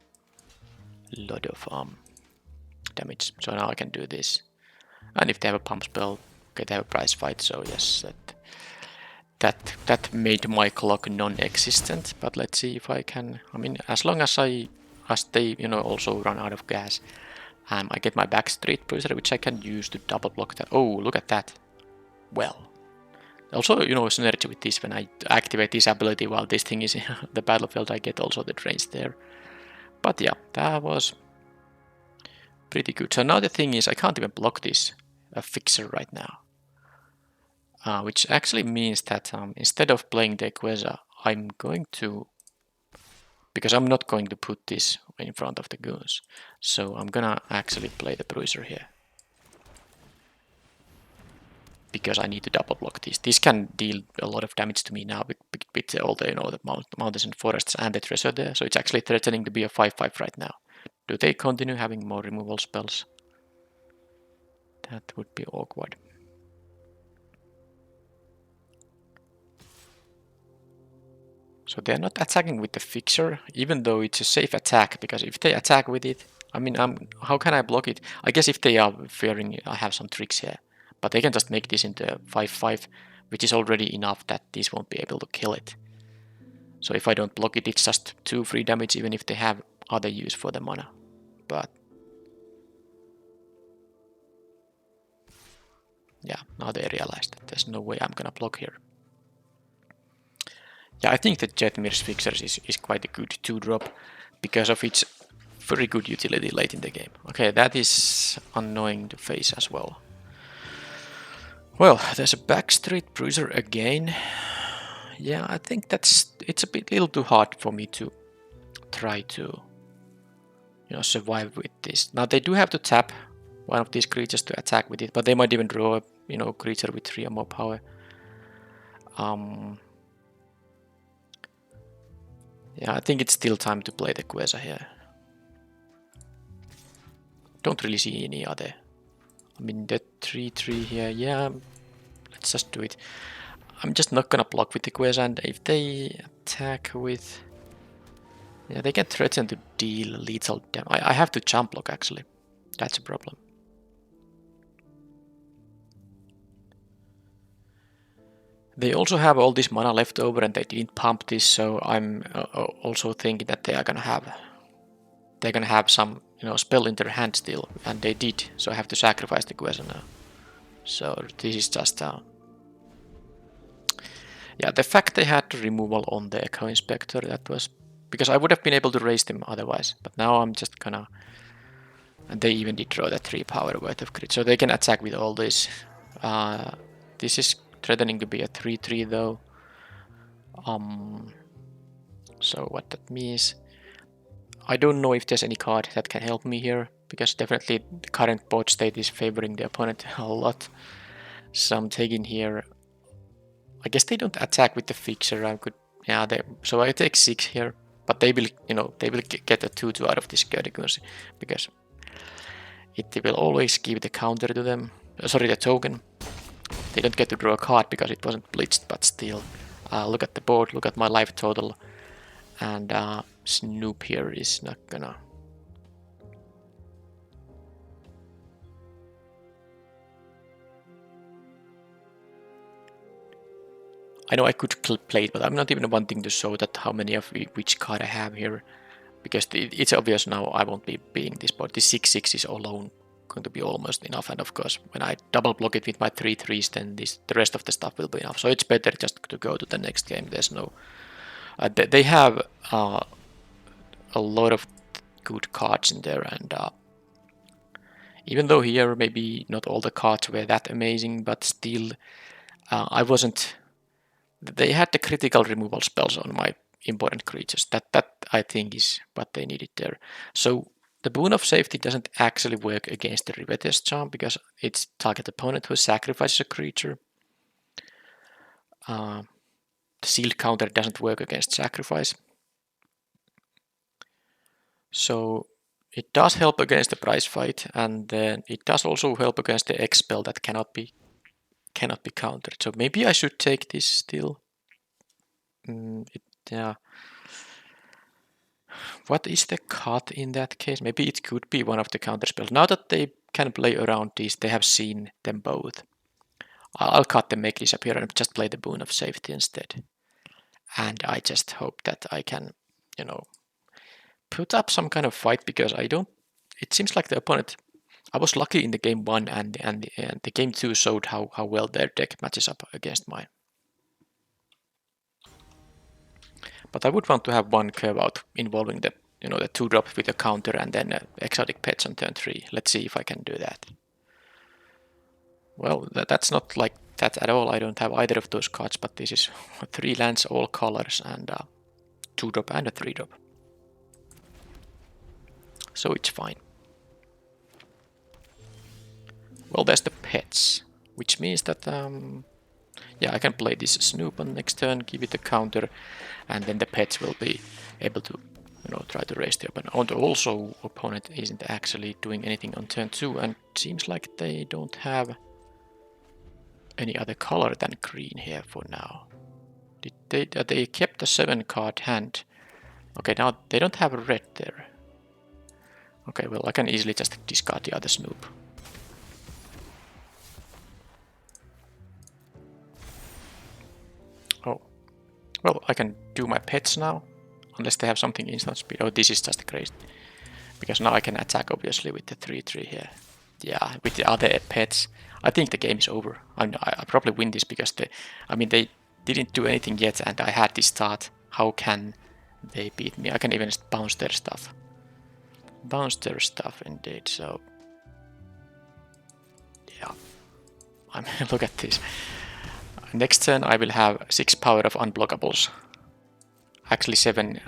damage. So now I can do this. And if they have a pump spell, okay, they have a prize fight, so yes, that made my clock non-existent. But let's see if I can. I mean, as long as they also run out of gas, I get my Backstreet Bruiser, which I can use to double block that. Oh, look at that! Well, also synergy with this, when I activate this ability while this thing is in the battlefield, I get also the range there. But yeah, that was pretty good. So now the thing is, I can't even block this fixer right now. Which actually means that instead of playing the Queza, I'm going to... Because I'm not going to put this in front of the goons. So I'm gonna actually play the Bruiser here. Because I need to double block these. This can deal a lot of damage to me now with all the, the mountains and forests and the treasure there. So it's actually threatening to be a 5-5 right now. Do they continue having more removal spells? That would be awkward. So they're not attacking with the fixer, even though it's a safe attack, because if they attack with it, I mean, how can I block it? I guess if they are fearing, I have some tricks here. But they can just make this into 5-5, which is already enough that this won't be able to kill it. So if I don't block it, it's just 2 free damage, even if they have other use for the mana. But yeah, now they realize that there's no way I'm gonna block here. Yeah, I think that Jetmir's Fixers is quite a good 2-drop because of its very good utility late in the game. Okay, that is annoying to face as well. Well, there's a Backstreet Bruiser again. Yeah, I think it's a little too hard for me to try to survive with this. Now they do have to tap one of these creatures to attack with it, but they might even draw a creature with 3 or more power. Yeah, I think it's still time to play the Queza here. Don't really see any other. I mean, the 3-3 here, yeah, let's just do it. I'm just not gonna block with the Queza, and if they attack with... Yeah, they can threaten to deal lethal damage. I have to jump block, actually. That's a problem. They also have all this mana left over, and they didn't pump this, so I'm also thinking that they're gonna have some spell in their hand still, and they did. So I have to sacrifice the Queza now. So this is just yeah, the fact they had the removal on the Echo Inspector, that was because I would have been able to raise them otherwise. But now I'm just gonna... And they even did draw that 3 power worth of crit, so they can attack with all this. This is threatening to be a 3-3 though. So what that means, I don't know if there's any card that can help me here, because definitely the current board state is favoring the opponent a lot. So I'm taking here. I guess they don't attack with the fixer. I could, yeah. So I take 6 here, but they will, they will get a 2/2 out of this Gödekuns, because it will always give the counter to them. Sorry, the token. They don't get to draw a card because it wasn't blitzed, but still. Look at the board. Look at my life total, and Snoop here is not gonna. I know I could play it, but I'm not even wanting to show that how many of which card I have here, because it's obvious now I won't be being this board. This 6/6 is alone going to be almost enough, and of course when I double block it with my 3/3s, then the rest of the stuff will be enough. So it's better just to go to the next game. There's no. They have a lot of good cards in there, and even though here maybe not all the cards were that amazing, but still I wasn't. They had the critical removal spells on my important creatures. That I think is what they needed there. So the Boon of Safety doesn't actually work against the Riveter's Charm because it's target opponent who sacrifices a creature. The Sealed counter doesn't work against sacrifice. So it does help against the prize fight, and then it does also help against the X spell that cannot be countered. So maybe I should take this still. Yeah. What is the cut in that case? Maybe it could be one of the counter spells. Now that they can play around these, they have seen them both. I'll cut them, make disappear, and just play the Boon of Safety instead. And I just hope that I can, put up some kind of fight, because I don't. It seems like the opponent. I was lucky in the game 1, and the game 2 showed how well their deck matches up against mine. But I would want to have one curve out involving the 2-drop with a counter and then exotic pets on turn 3. Let's see if I can do that. Well, that's not like that at all. I don't have either of those cards, but this is 3 lands, all colors, and 2-drop and a 3-drop. So it's fine. Well, there's the pets, which means that I can play this Snoop on next turn, give it a counter, and then the pets will be able to, try to raise the opponent. And also, opponent isn't actually doing anything on turn 2, and it seems like they don't have any other color than green here for now. They kept the 7-card hand. Okay, now they don't have a red there. Okay, well, I can easily just discard the other Snoop. Oh, well, I can do my pets now, unless they have something instant speed. Oh, this is just crazy, because now I can attack obviously with the 3/3 here. Yeah, with the other pets, I think the game is over. I probably win this because they didn't do anything yet, and I had this start. How can they beat me? I can even bounce their stuff. Bounce their stuff indeed. So yeah, look at this. Next turn I will have 6 power of unblockables. Actually 7,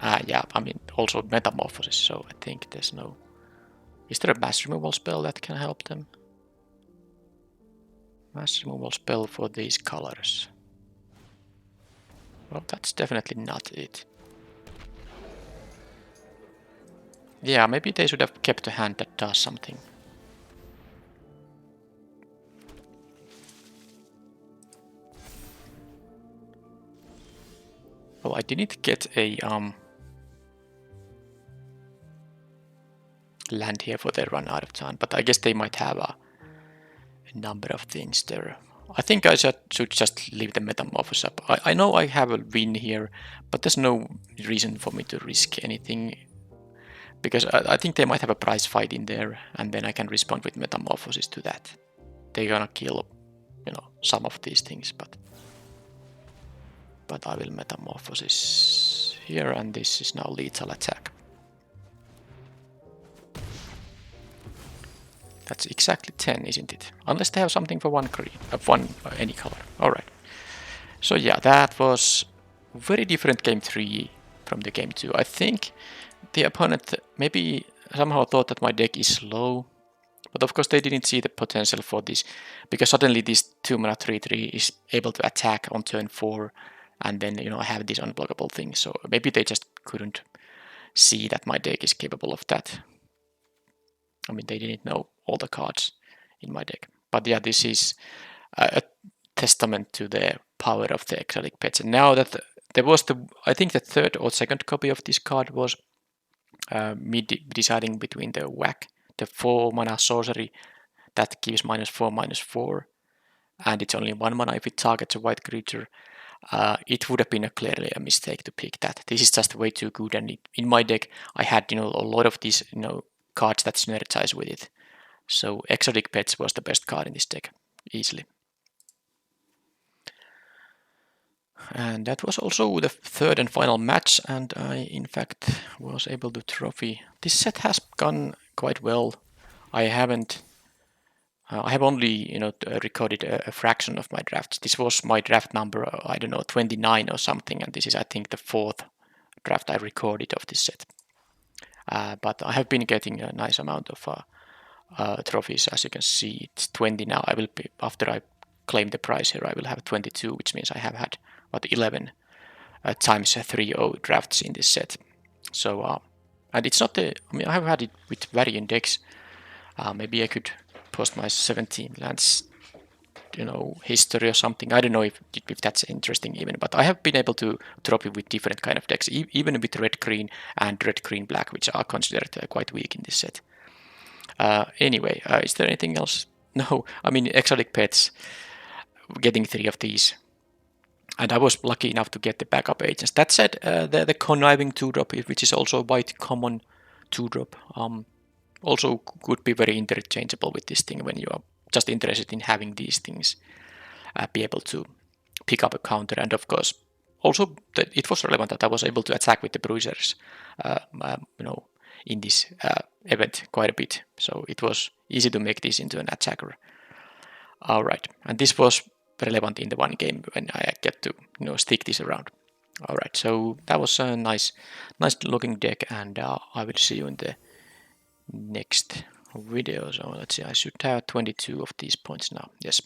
also metamorphosis, so I think there's no... Is there a mass removal spell that can help them? Mass removal spell for these colors. Well, that's definitely not it. Yeah, maybe they should have kept a hand that does something. Well, I didn't get a land here for their run out of time, but I guess they might have a number of things there. I think I should just leave the metamorphosis up. I know I have a win here, but there's no reason for me to risk anything, because I think they might have a prize fight in there, and then I can respond with metamorphosis to that. They're gonna kill, some of these things, but I will metamorphosis here, and this is now lethal attack. That's exactly 10, isn't it? Unless they have something for one green, any color. Alright. So yeah, that was very different game 3 from the game 2. I think the opponent maybe somehow thought that my deck is slow, but of course they didn't see the potential for this, because suddenly this 2-mana 3/3 is able to attack on turn 4, and then I have this unblockable thing. So maybe they just couldn't see that my deck is capable of that. I mean, they didn't know all the cards in my deck. But yeah, this is a testament to the power of the exotic pets. And now that there was I think the third or second copy of this card was me deciding between the whack, the 4-mana sorcery that gives -4/-4, and it's only 1 mana if it targets a white creature. It would have been clearly a mistake to pick that. This is just way too good, and in my deck I had a lot of these cards that synergize with it. So Exotic Pets was the best card in this deck, easily. And that was also the third and final match, and I in fact was able to trophy. This set has gone quite well. I have only recorded a fraction of my drafts. This was my draft number, I don't know, 29 or something, and this is, I think, the 4th draft I recorded of this set. But I have been getting a nice amount of trophies. As you can see, it's 20 now. I will be, after I claim the prize here, I will have 22, which means I have had 11 times 3-0 drafts in this set. So and it's not I mean, I have had it with varying decks. Maybe I could post my 17 lands history or something. I don't know if that's interesting even, but I have been able to drop it with different kind of decks, even with red green and red green black, which are considered quite weak in this set. Anyway, is there anything else? No, I mean, exotic pets, getting 3 of these, and I was lucky enough to get the backup agents. That said, the conniving 2-drop, which is also a white common 2-drop, also could be very interchangeable with this thing when you are just interested in having these things be able to pick up a counter. And of course, also it was relevant that I was able to attack with the bruisers, in this event quite a bit. So it was easy to make this into an attacker. All right, and this was relevant in the one game when I get to stick this around. All right, so that was a nice looking deck, and I will see you in the next video. So let's see, I should have 22 of these points now. Yes.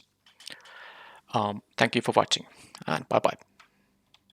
Thank you for watching, and bye bye.